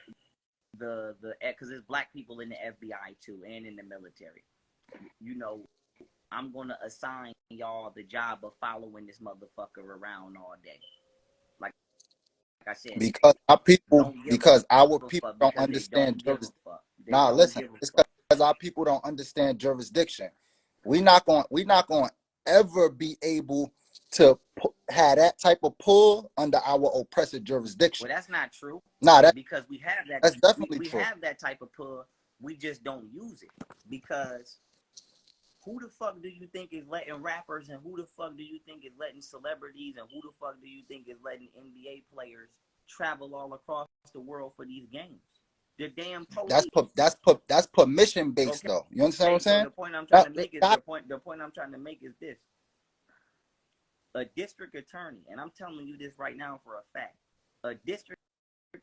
because there's black people in the FBI too and in the military. You know, I'm gonna assign y'all the job of following this motherfucker around all day. Like I said, Because our people, don't give because our a people fuck don't because they understand don't give a jurisdiction. fuck. They Nah, don't listen, give a it's fuck. because our people don't understand jurisdiction. We not going to ever be able to have that type of pull under our oppressive jurisdiction. Well, that's not true. Nah, Because we have that. that's definitely We true. have that type of pull. We just don't use it because who the fuck do you think is letting rappers and who the fuck do you think is letting celebrities and who the fuck do you think is letting NBA players travel all across the world for these games? The damn police. That's permission based though. You understand what I'm Okay, so saying? the point I'm trying That, to make is that, the point I'm trying to make is this. A district attorney, and I'm telling you this right now for a fact, a district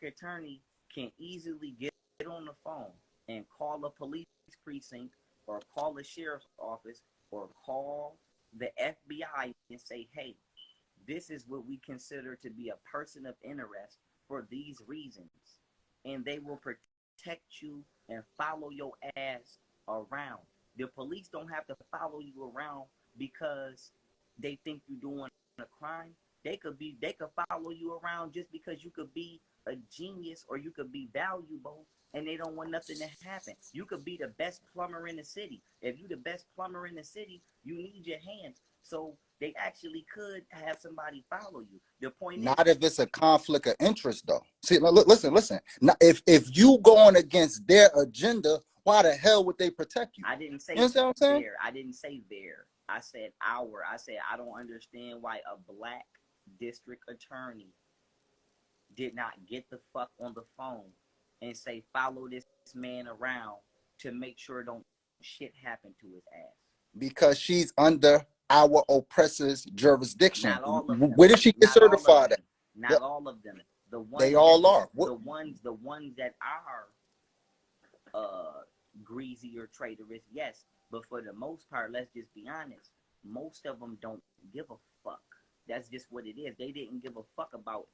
attorney can easily get on the phone and call a police precinct or call the sheriff's office or call the FBI and say, hey, this is what we consider to be a person of interest for these reasons. And they will protect you and follow your ass around. The police don't have to follow you around because they think you're doing a crime. They could follow you around just because you could be a genius or you could be valuable and they don't want nothing to happen. You could be the best plumber in the city. If you the best plumber in the city, you need your hands. So they actually could have somebody follow you. The point is, Not if it's a conflict of interest, though. See, listen. Now, if you going against their agenda, why the hell would they protect you? I didn't say You understand what I'm saying? there. I didn't say there. I said our. I said I don't understand why a black district attorney did not get the fuck on the phone and say follow this man around to make sure don't shit happen to his ass. Because she's under our oppressor's jurisdiction. Not all of them. Where did she get Not all of certified them. at? Not all of them. The They ones all that, are. the ones that are greasy or traitorous, yes. But for the most part, let's just be honest. Most of them don't give a fuck. That's just what it is. They didn't give a fuck about.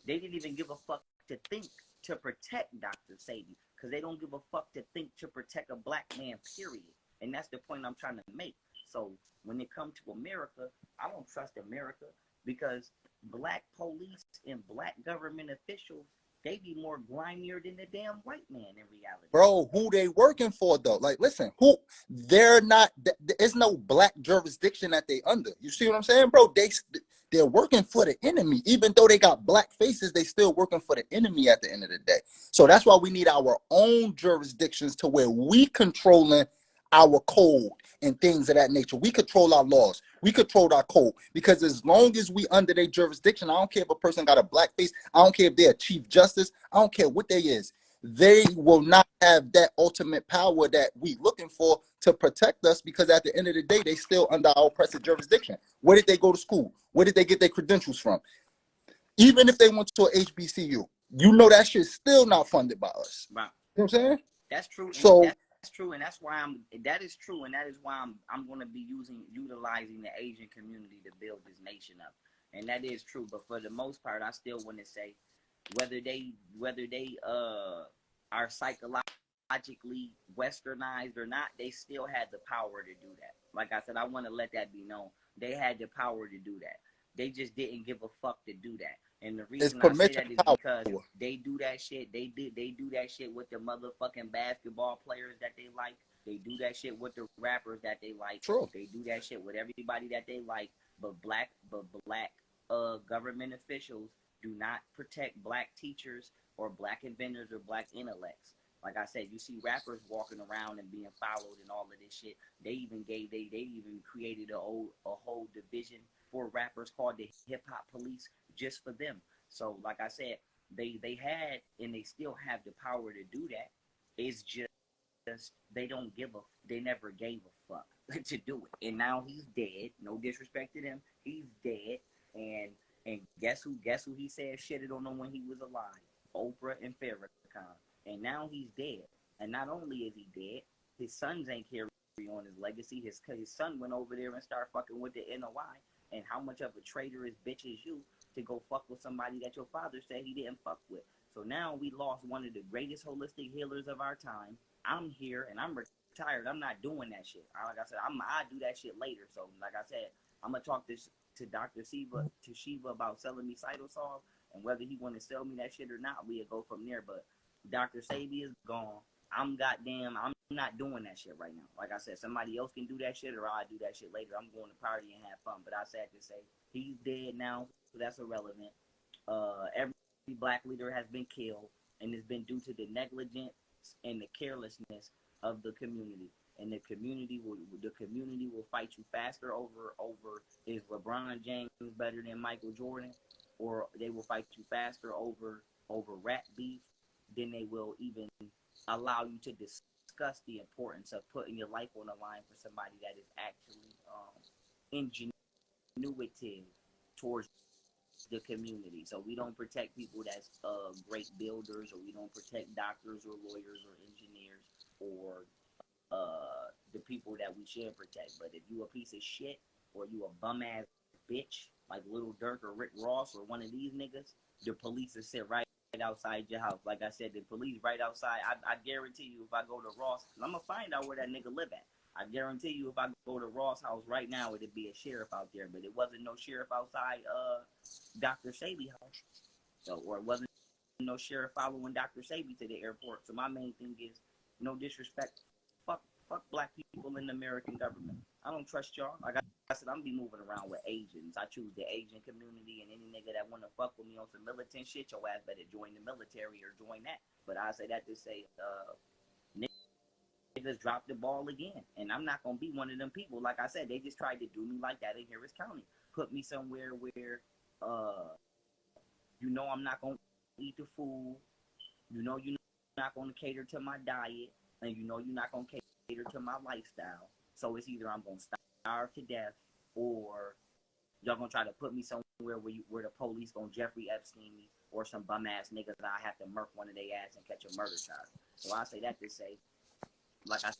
They didn't even give a fuck to think to protect Dr. Sebi because they don't give a fuck to think to protect a black man. Period. And that's the point I'm trying to make. So when it comes to America, I don't trust America because black police and black government officials, they be more grimier than the damn white man in reality. Bro, who they working for though? Like, listen, who they're not. There's no black jurisdiction that they under. You see what I'm saying, bro? They're working for the enemy, even though they got black faces. They still working for the enemy at the end of the day. So that's why we need our own jurisdictions to where we controlling our code and things of that nature. We control our laws. We control our code because as long as we under their jurisdiction, I don't care if a person got a black face. I don't care if they're a chief justice. I don't care what they is. They will not have that ultimate power that we looking for to protect us because at the end of the day, they still under our oppressive jurisdiction. Where did they go to school? Where did they get their credentials from? Even if they went to a HBCU, you know that shit's still not funded by us. Right. You know what I'm saying? That's true. So that's true, and that's why that is true, and that is why I'm going to be utilizing the Asian community to build this nation up, and that is true. But for the most part, I still want to say whether they are psychologically westernized or not, they still had the power to do that. Like I said, I want to let that be known. They had the power to do that. They just didn't give a fuck to do that. And the reason I say that is because they do that shit. They do that shit with the motherfucking basketball players that they like. They do that shit with the rappers that they like. True. They do that shit with everybody that they like. But black government officials do not protect black teachers or black inventors or black intellects. Like I said, you see rappers walking around and being followed and all of this shit. They even created a whole division for rappers called the hip hop police just for them. So like I said, they had and they still have the power to do that. It's just they never gave a fuck to do it. And now he's dead. No disrespect to them. He's dead. And guess who he said shitted on him when he was alive? Oprah and Farrakhan. And now he's dead. And not only is he dead, his sons ain't carry on his legacy. His son went over there and started fucking with the NWO. And how much of a traitorous bitch is you to go fuck with somebody that your father said he didn't fuck with? So now we lost one of the greatest holistic healers of our time. I'm here and I'm retired. I'm not doing that shit. Like I said, I do that shit later. So like I said, I'm gonna talk to Dr. Shiva about selling me cytosol, and whether he want to sell me that shit or not, we'll go from there. But Dr. Sebi is gone. I'm not doing that shit right now. Like I said, somebody else can do that shit or I'll do that shit later. I'm going to party and have fun. But I said to say, he's dead now, so that's irrelevant. Every black leader has been killed, and it's been due to the negligence and the carelessness of the community. And the community will fight you faster over is LeBron James better than Michael Jordan, or they will fight you faster over rap beef than they will even allow you to discuss the importance of putting your life on the line for somebody that is actually ingenuitive towards the community. So we don't protect people that's great builders, or we don't protect doctors or lawyers or engineers or the people that we should protect. But if you a piece of shit or you a bum ass bitch like Little Dirk or Rick Ross or one of these niggas, the police will sit right outside your house. Like I said, the police right outside. I guarantee you, if I go to Ross, I'm gonna find out where that nigga live at. I guarantee you, if I go to Ross' house right now, it'd be a sheriff out there. But it wasn't no sheriff outside Dr. Sebi house. So, or it wasn't no sheriff following Dr. Sebi to the airport. So my main thing is no disrespect. Fuck black people in the American government. I don't trust y'all. Like I said, I'm be moving around with Asians. I choose the Asian community, and any nigga that wanna fuck with me on some militant shit, your ass better join the military or join that. But I say that to say, niggas dropped the ball again, and I'm not gonna be one of them people. Like I said, they just tried to do me like that in Harris County. Put me somewhere where, I'm not gonna eat the food. You're not gonna cater to my diet, and you're not gonna cater to my lifestyle. So it's either I'm gonna starve to death, or y'all gonna try to put me somewhere where the police gonna Jeffrey Epstein me, or some bum ass niggas that I have to murk one of their ass and catch a murder charge. So I say that to say, like I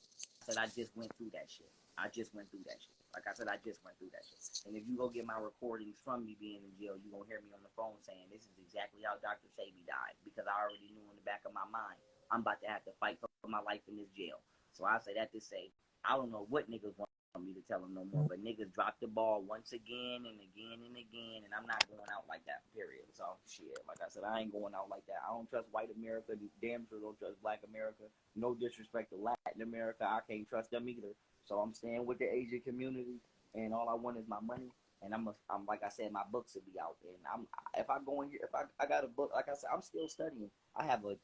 said, I just went through that shit. I just went through that shit. Like I said, I just went through that shit. And if you go get my recordings from me being in jail, you're going to hear me on the phone saying this is exactly how Dr. Sebi died, because I already knew in the back of my mind I'm about to have to fight for my life in this jail. So I say that to say, I don't know what niggas want me to tell them no more, but niggas dropped the ball once again and again and again, and I'm not going out like that, period. So shit, like I said, I ain't going out like that. I don't trust white America. Damn sure don't trust black America. No disrespect to Latin America, I can't trust them either. So I'm staying with the Asian community, and all I want is my money. And I'm like I said, my books will be out. And if I go in here, if I got a book, like I said, I'm still studying. I have a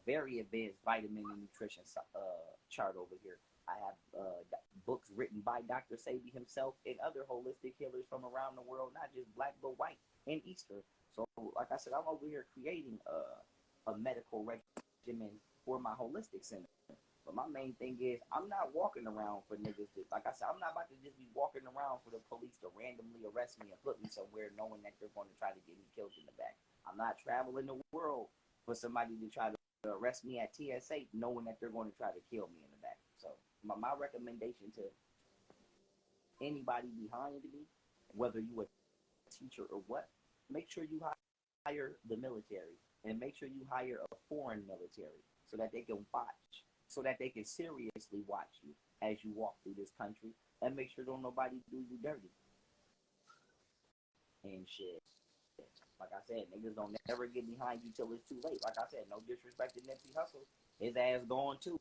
very advanced vitamin and nutrition chart over here. I have books written by Dr. Sebi himself and other holistic healers from around the world, not just black but white and Eastern. So, like I said, I'm over here creating a medical regimen for my holistic center. But my main thing is, I'm not walking around for niggas that, like I said, I'm not about to just be walking around for the police to randomly arrest me and put me somewhere knowing that they're going to try to get me killed in the back. I'm not traveling the world for somebody to try to arrest me at TSA knowing that they're going to try to kill me in the back. So my recommendation to anybody behind me, whether you a teacher or what, make sure you hire the military, and make sure you hire a foreign military so that they can watch, so that they can seriously watch you as you walk through this country, and make sure don't nobody do you dirty and shit. Like I said, niggas don't never get behind you till it's too late. Like I said, no disrespect to Nipsey Hussle, his ass gone too.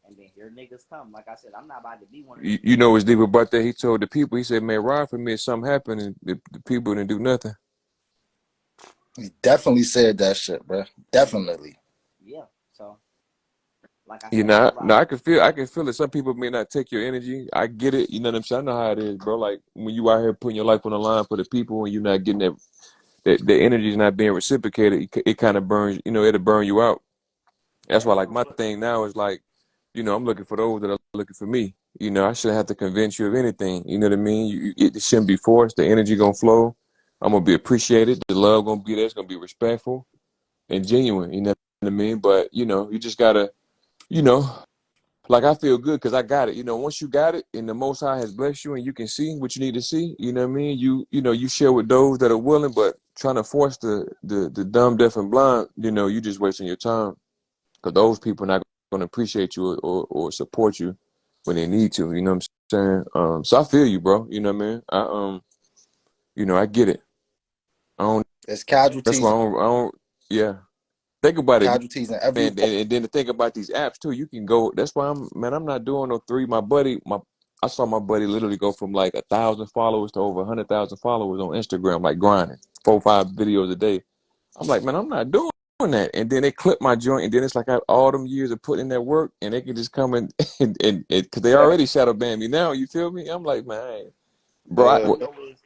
And then here niggas come. Like I said, I'm not about to be one of them You niggas. know what's deep about that? He told the people, he said, man, ride for me if something happened, and the people didn't do nothing. He definitely said that shit, bro. Definitely. Yeah. So, like I You said, know, bro, no, I can feel it. Some people may not take your energy. I get it. You know what I'm saying? I know how it is, bro. Like when you out here putting your life on the line for the people, and you're not getting that the energy is not being reciprocated, it kind of burns. You know, it'll burn you out. That's why, that's like, true. my But thing now is like, I'm looking for those that are looking for me. I shouldn't have to convince you of anything. You know what I mean? It shouldn't be forced. The energy gonna flow. I'm gonna be appreciated. The love gonna be there. It's gonna be respectful and genuine. You know what I mean? But you just gotta, you know, like I feel good because I got it. Once you got it, and the Most High has blessed you, and you can see what you need to see. You know what I mean? You share with those that are willing, but trying to force the dumb, deaf, and blind. You just wasting your time. Because those people are not going to appreciate you or support you when they need to. You know what I'm saying? So I feel you, bro. You know what I mean? I get it. I don't. There's That's why casualties, I don't. Yeah. Think about it, casualties in every man. And then to think about these apps too. You can go. That's why I'm not doing no three. I saw my buddy literally go from like 1,000 followers to over 100,000 followers on Instagram, like grinding 4, 5 videos a day. I'm like, man, I'm not doing that. And then they clip my joint, and then it's like I have all them years of putting in that work, and they can just come in and because they already shadow ban me now. You feel me? I'm like, man, bro. all I yeah. know is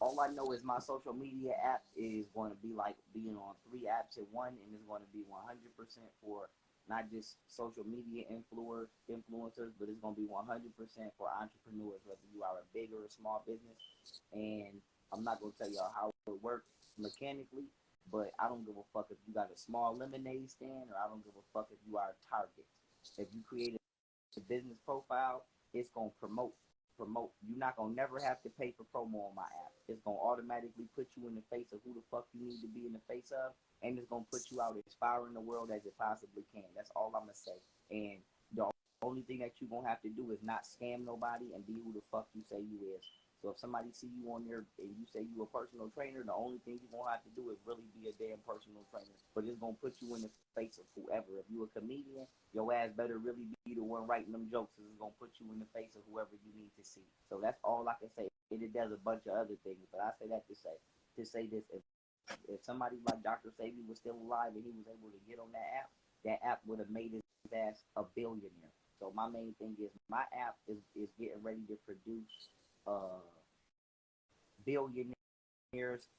all I know is my social media app is going to be like being on 3 apps at one, and it's going to be 100% for not just social media influencers, but it's going to be 100% for entrepreneurs, whether you are a big or a small business. And I'm not going to tell y'all how it works mechanically, but I don't give a fuck if you got a small lemonade stand, or I don't give a fuck if you are a Target. If you create a business profile, it's gonna promote. You're not gonna never have to pay for promo on my app. It's gonna automatically put you in the face of who the fuck you need to be in the face of, and it's gonna put you out as far in the world as it possibly can. That's all I'm gonna say. And the only thing that you're gonna have to do is not scam nobody and be who the fuck you say you is. So if somebody see you on there and you say you a personal trainer, the only thing you're gonna have to do is really be a damn personal trainer. But it's gonna put you in the face of whoever. If you a comedian, your ass better really be the one writing them jokes. It's gonna put you in the face of whoever you need to see. So that's all I can say. It does a bunch of other things, but I say that to say this: if somebody like Dr. Sebi was still alive and he was able to get on that app would have made his ass a billionaire. So my main thing is my app is getting ready to produce billionaires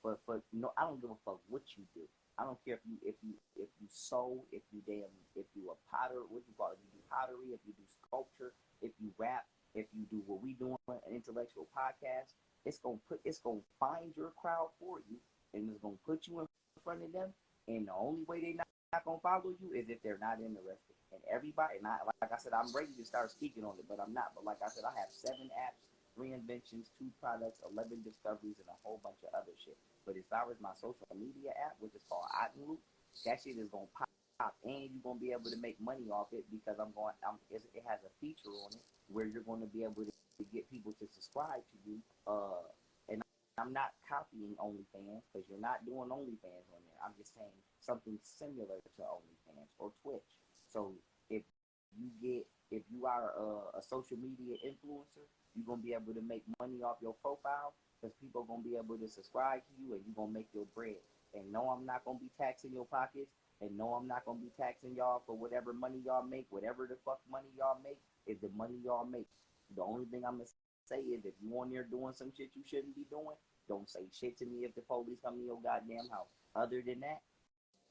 for no, I don't give a fuck what you do. I don't care if you sew, if you a potter, what you call it, if you do pottery, if you do sculpture, if you rap, if you do what we doing, an intellectual podcast. It's gonna find your crowd for you, and it's gonna put you in front of them. And the only way they not gonna follow you is if they're not interested. And everybody, and like I said, I'm ready to start speaking on it, but I'm not. But like I said, I have 7 apps, 3 inventions, 2 products, 11 discoveries, and a whole bunch of other shit. But as far as my social media app, which is called Loop, that shit is gonna pop, and you're gonna be able to make money off it because it has a feature on it where you're going to be able to get people to subscribe to you. And I'm not copying OnlyFans because you're not doing OnlyFans on there. I'm just saying something similar to OnlyFans or Twitch. So if if you are a social media influencer, you're gonna be able to make money off your profile because people are gonna be able to subscribe to you and you're gonna make your bread. And no, I'm not gonna be taxing your pockets. And no, I'm not gonna be taxing y'all for whatever money y'all make. Whatever the fuck money y'all make is the money y'all make. The only thing I'm gonna say is if you on there doing some shit you shouldn't be doing, don't say shit to me if the police come to your goddamn house. Other than that,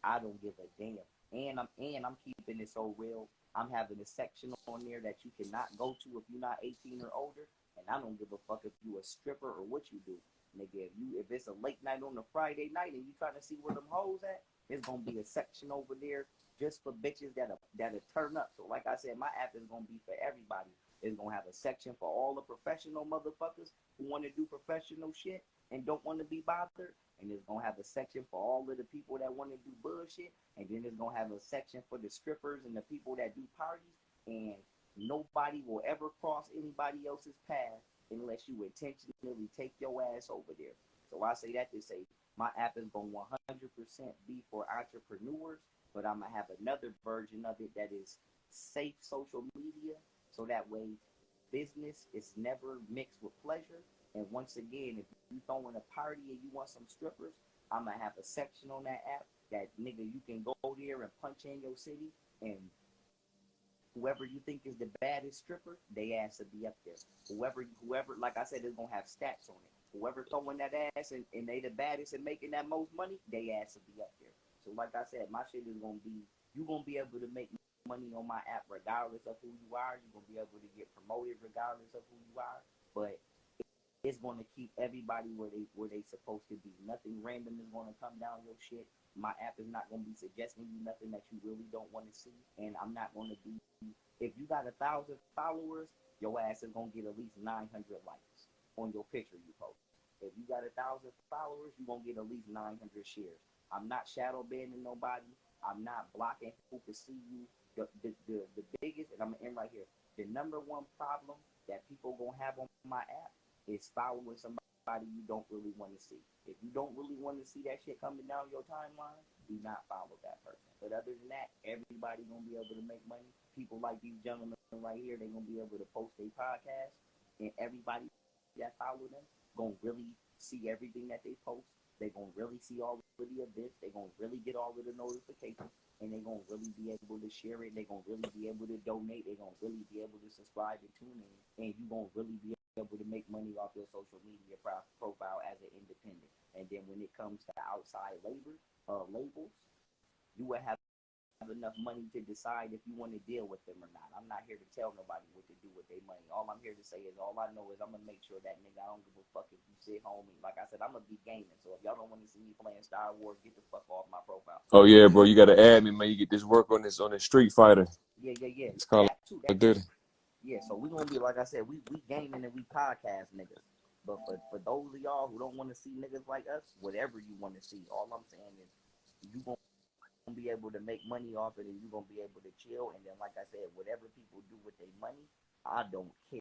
I don't give a damn. And I'm keeping it so real. I'm having a section on there that you cannot go to if you're not 18 or older. And I don't give a fuck if you a stripper or what you do. Nigga, if it's a late night on a Friday night and you trying to see where them hoes at, there's gonna be a section over there just for bitches that'll turn up. So like I said, my app is gonna be for everybody. It's gonna have a section for all the professional motherfuckers who want to do professional shit and don't want to be bothered. And it's gonna have a section for all of the people that want to do bullshit. And then it's gonna have a section for the strippers and the people that do parties. And nobody will ever cross anybody else's path unless you intentionally take your ass over there. So I say that to say my app is going to 100% be for entrepreneurs, but I'm going to have another version of it that is safe social media. So that way business is never mixed with pleasure. And once again, if you throwing a party and you want some strippers, I'm going to have a section on that app that nigga you can go there and punch in your city and whoever you think is the baddest stripper, they ass will be up there. Whoever, like I said, is gonna have stats on it. Whoever throwing that ass and they the baddest and making that most money, they ass will be up there. So like I said, my shit is gonna be, you gonna be able to make money on my app regardless of who you are. You're gonna be able to get promoted regardless of who you are. But it's going to keep everybody where they supposed to be. Nothing random is going to come down your shit. My app is not going to be suggesting you nothing that you really don't want to see, and I'm not going to be. If you got 1,000 followers, your ass is going to get at least 900 likes on your picture you post. If you got 1,000 followers, you're going to get at least 900 shares. I'm not shadow banning nobody. I'm not blocking who can see you. The biggest, and I'm going to end right here, the number one problem that people going to have on my app is following somebody you don't really want to see. If you don't really want to see that shit coming down your timeline, do not follow that person. But other than that, everybody gonna be able to make money. People like these gentlemen right here, they gonna be able to post their podcast, and everybody that follow them gonna really see everything that they post. They gonna really see all of the events. They gonna really get all of the notifications, and they gonna really be able to share it. They gonna really be able to donate. They gonna really be able to subscribe and tune in, and you gonna really be able to make money off your social media profile as an independent. And then when it comes to outside labels, you will have enough money to decide if you want to deal with them or not. I'm not here to tell nobody what to do with their money. All I'm here to say is all I know is I'm gonna make sure that nigga, I don't give a fuck if you sit home and like I said, I'm gonna be gaming. So if y'all don't want to see me playing Star Wars, get the fuck off my profile. Oh yeah, bro, you gotta add me, man. You get this work on this Street Fighter. Yeah. It's called That too. Call of Duty. Yeah, so we gonna be like I said, we gaming and we podcast niggas. But for those of y'all who don't want to see niggas like us, whatever you want to see, all I'm saying is you gonna be able to make money off it and you gonna be able to chill. And then like I said, whatever people do with their money, I don't care.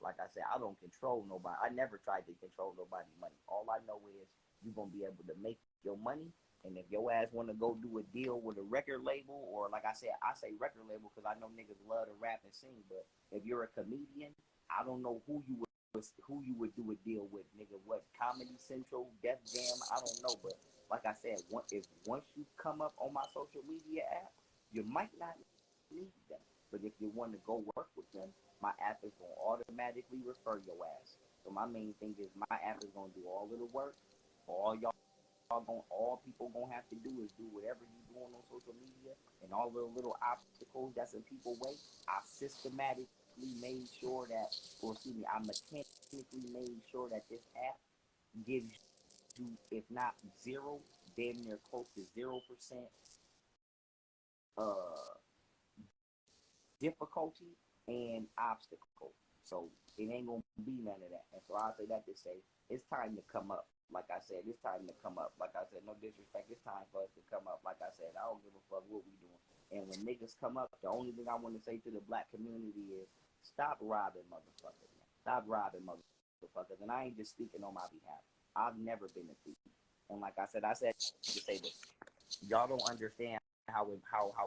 Like I said, I don't control nobody. I never tried to control nobody's money. All I know is you're gonna be able to make your money, and if your ass want to go do a deal with a record label, or like I say record label because I know niggas love to rap and sing. But if you're a comedian, I don't know who you would do a deal with, nigga. What, Comedy Central, Def Jam? I don't know, but like I said, if once you come up on my social media app, you might not need them. But if you want to go work with them, my app is going to automatically refer your ass. So my main thing is my app is going to do all of the work. All people going to have to do is do whatever you doing on social media, and all the little obstacles that's in people's way, I systematically made sure that, I mechanically made sure that this app gives you, if not zero, damn near close to 0% uh difficulty and obstacle. So it ain't gonna be none of that. And so I say that to say it's time to come up. Like I said, it's time to come up. Like I said, no disrespect, it's time for us to come up. Like I said, I don't give a fuck what we doing. And when niggas come up, the only thing I want to say to the black community is stop robbing motherfuckers, man. Stop robbing motherfuckers. And I ain't just speaking on my behalf. I've never been a thief. And like I said to say this. Y'all don't understand how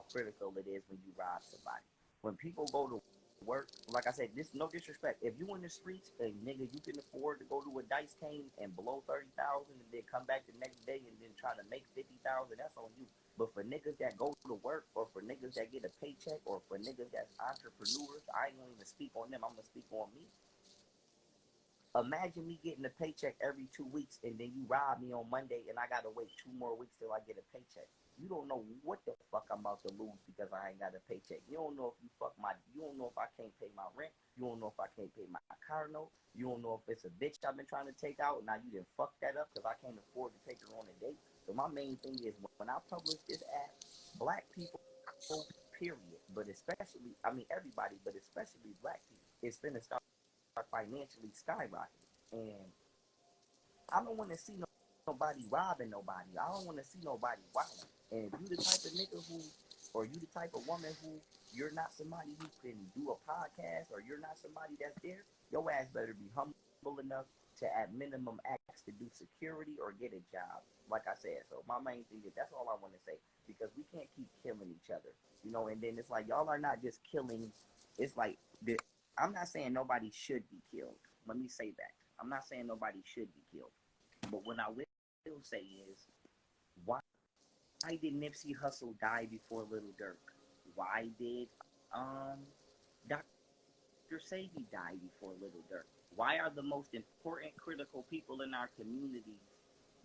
critical it is when you rob somebody. When people go to work, like I said, this no disrespect. If you in the streets and nigga you can afford to go to a dice game and blow 30,000 and then come back the next day and then try to make 50,000, that's on you. But for niggas that go to work, or for niggas that get a paycheck, or for niggas that's entrepreneurs, I ain't gonna even speak on them. I'm gonna speak on me. Imagine me getting a paycheck every 2 weeks, and then you rob me on Monday, and I gotta wait 2 more weeks till I get a paycheck. You don't know what the fuck I'm about to lose because I ain't got a paycheck. You don't know if you don't know if I can't pay my rent. You don't know if I can't pay my car note. You don't know if it's a bitch I've been trying to take out. Now you didn't fuck that up because I can't afford to take her on a date. So my main thing is when I publish this app, black people, period, but especially, I mean everybody, but especially black people, it's finna start financially skyrocketing. And I don't want to see nobody robbing nobody. I don't want to see nobody wilding. And if you the type of nigga who, or you the type of woman who, you're not somebody who can do a podcast, or you're not somebody that's there, your ass better be humble enough to at minimum ask to do security or get a job. Like I said, so my main thing is that's all I want to say, because we can't keep killing each other, and then it's like y'all are not just killing. It's like I'm not saying nobody should be killed. Let me say that. I'm not saying nobody should be killed. But what I will say is, why did Nipsey Hussle die before Little Dirk? Why did Dr. Sebi die before Little Dirk? Why are the most important, critical people in our community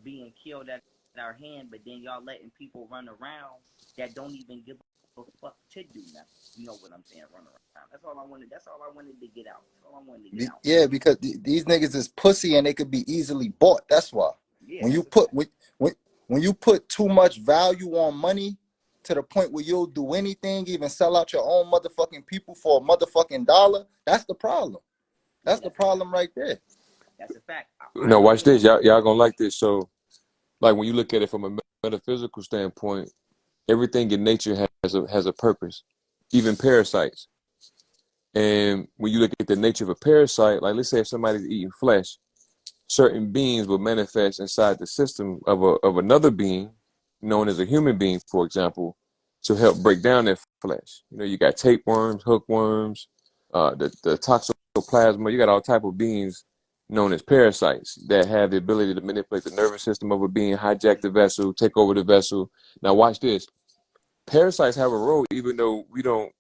being killed at our hand, but then y'all letting people run around that don't even give a fuck to do nothing? You know what I'm saying? Run around. That's all I wanted. That's all I wanted to get out. That's all I wanted to get out. Yeah, because these niggas is pussy and they could be easily bought. That's why. Yeah, When you put when you put too much value on money to the point where you'll do anything, even sell out your own motherfucking people for a motherfucking dollar, that's the problem. That's the problem right there. That's a fact. Now watch this. Y'all gonna like this. So, like when you look at it from a metaphysical standpoint, everything in nature has a purpose, even parasites. And when you look at the nature of a parasite, like let's say if somebody's eating flesh, certain beings will manifest inside the system of another being, known as a human being, for example, to help break down that flesh. You got tapeworms, hookworms, the toxoplasma. You got all type of beings known as parasites that have the ability to manipulate the nervous system of a being, hijack the vessel, take over the vessel. Now watch this. Parasites have a role, even though we don't.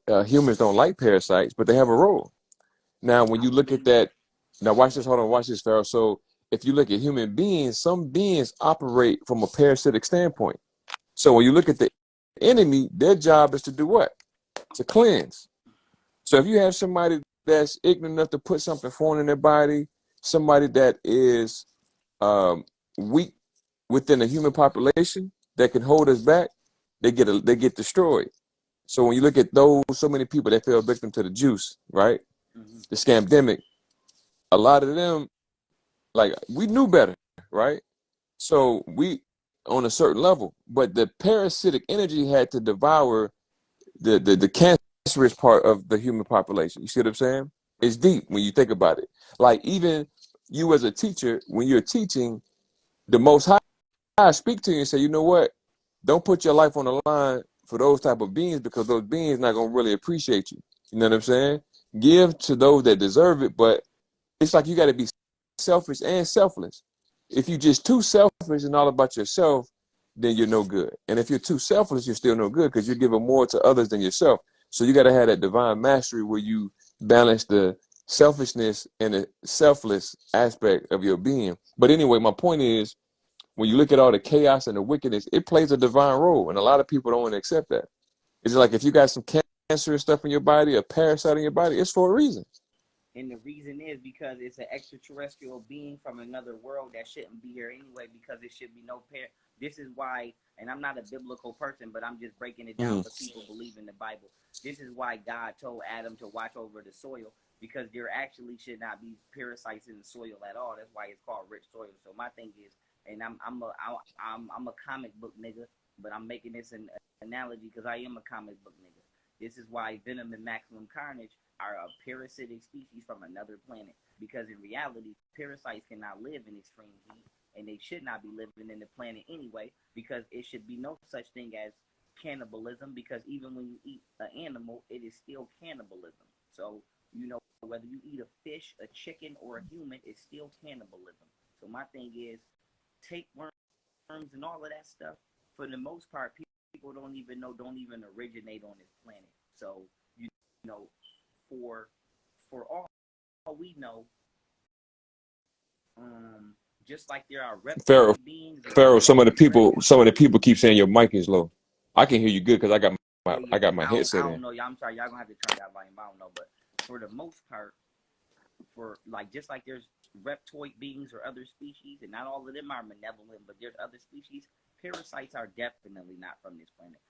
Humans don't like parasites, but they have a role. Now, when you look at that, now watch this. Hold on, watch this, Pharaoh. So, if you look at human beings, some beings operate from a parasitic standpoint. So, when you look at the enemy, their job is to do what? To cleanse. So, if you have somebody that's ignorant enough to put something foreign in their body, somebody that is weak within the human population that can hold us back, they get destroyed. So when you look at so many people that fell victim to the juice, right? Mm-hmm. The scamdemic, a lot of them, like we knew better, right? So we on a certain level, but the parasitic energy had to devour the cancer cancerous part of the human population. You see what I'm saying? It's deep when you think about it. Like even you as a teacher, when you're teaching, the Most High speak to you and say, you know what? Don't put your life on the line for those type of beings because those beings not gonna really appreciate you. You know what I'm saying? Give to those that deserve it, but it's like you got to be selfish and selfless. If you're just too selfish and all about yourself, then you're no good. And if you're too selfless, you're still no good because you're giving more to others than yourself. So you got to have that divine mastery where you balance the selfishness and the selfless aspect of your being. But anyway, my point is, when you look at all the chaos and the wickedness, it plays a divine role, and a lot of people don't want to accept that. It's like if you got some cancerous stuff in your body, a parasite in your body, it's for a reason. And the reason is because it's an extraterrestrial being from another world that shouldn't be here anyway, because it should be no pair. This is why, and I'm not a biblical person, but I'm just breaking it down because people believe in the Bible. This is why God told Adam to watch over the soil, because there actually should not be parasites in the soil at all. That's why it's called rich soil. So my thing is, and I'm a comic book nigga, but I'm making this an analogy because I am a comic book nigga. This is why Venom and Maximum Carnage are a parasitic species from another planet, because in reality, parasites cannot live in extreme heat, and they should not be living in the planet anyway, because it should be no such thing as cannibalism, because even when you eat an animal, it is still cannibalism. So, you know, whether you eat a fish, a chicken, or a human, it's still cannibalism. So my thing is, take worms and all of that stuff. For the most part, people don't even originate on this planet. So, you know, for all we know, just like there are Pharaoh, reptoid beings and Pharaoh. extraterrestrial. Some of the people keep saying your mic is low. I can hear you good because Yeah. I got my I headset don't in. know. I'm sorry. Y'all gonna have to turn that volume. I don't know, but for the most part, for like just like there's reptoid beings or other species, and not all of them are malevolent, but there's other species. Parasites are definitely not from this planet.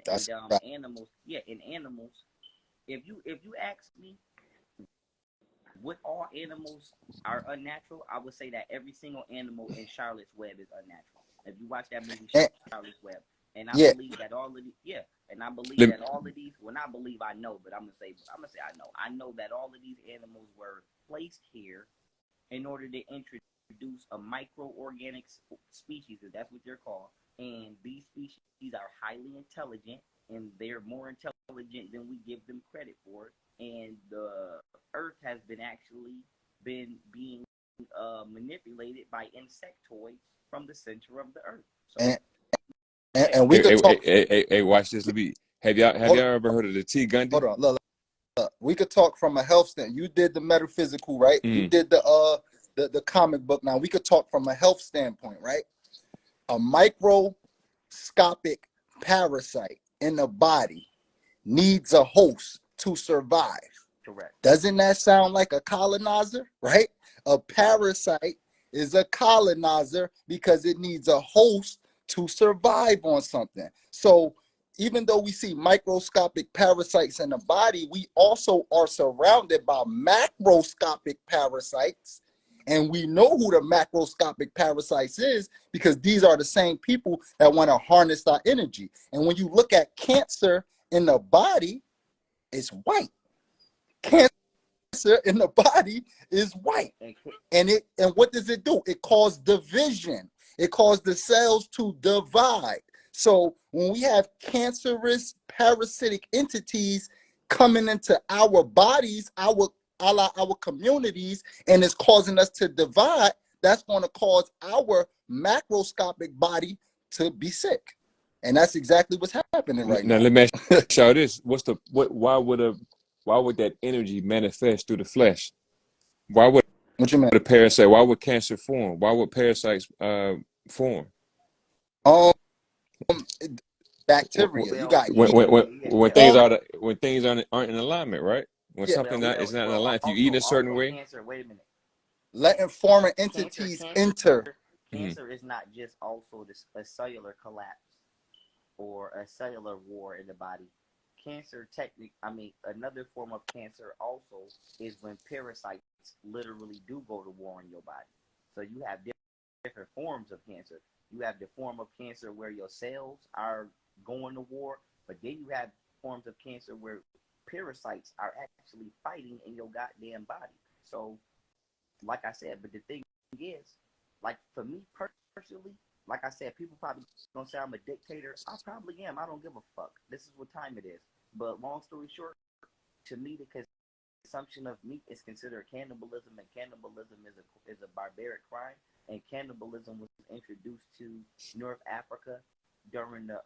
That's Animals, yeah, in animals. If you ask me, what all animals are unnatural, I would say that every single animal in Charlotte's Web is unnatural. If you watch that movie and, Charlotte's Web, and I yeah, believe that all of these, yeah, and I believe Let, that all of these. Well, not believe, I know, but I'm gonna say I know. I know that all of these animals were placed here in order to introduce a microorganic species, if that's what they're called. And these species are highly intelligent, and they're more intelligent than we give them credit for. And the Earth has been being manipulated by insectoids from the center of the Earth. So and, yeah, and we could talk. watch this. Let me. Have Hold, y'all ever heard of the T Gundy? hold on, look. We could talk from a health stand. You did the metaphysical, right? You Mm. did the comic book. Now we could talk from a health standpoint, right? A microscopic parasite in the body needs a host to survive. correct. Doesn't that sound like a colonizer, right? A parasite is a colonizer because it needs a host to survive on something. So even though we see microscopic parasites in the body, we also are surrounded by macroscopic parasites. And we know who the macroscopic parasites is because these are the same people that want to harness our energy. And when you look at cancer in the body, it's white. Cancer in the body is white. And what does it do? It causes division. It causes the cells to divide. So when we have cancerous parasitic entities coming into our bodies, our communities, and it's causing us to divide, that's going to cause our macroscopic body to be sick. And that's exactly what's happening right Now now. let me ask y'all this: why would that energy manifest through the flesh? Why would What you mean? a parasite? Why would cancer form? Why would parasites form? Um, bacteria. You Well, got yeast. When things All aren't in alignment, right? When yeah, something is not in alignment, if you eat in a certain also way. cancer. Wait a minute. letting foreign Cancer, entities cancer, enter. Mhm. cancer is not just also a cellular collapse or a cellular war in the body. Cancer, another form of cancer also is when parasites literally do go to war in your body. So you have different forms of cancer. You have the form of cancer where your cells are going to war, but then you have forms of cancer where parasites are actually fighting in your goddamn body. So, like I said, but the thing is, like for me personally, like I said, people probably gonna say I'm a dictator. I probably am. I don't give a fuck. This is what time it is. But long story short, to me, the consumption of meat is considered cannibalism, and cannibalism is a barbaric crime. And cannibalism was introduced to North Africa during the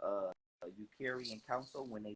Eucharian Council when they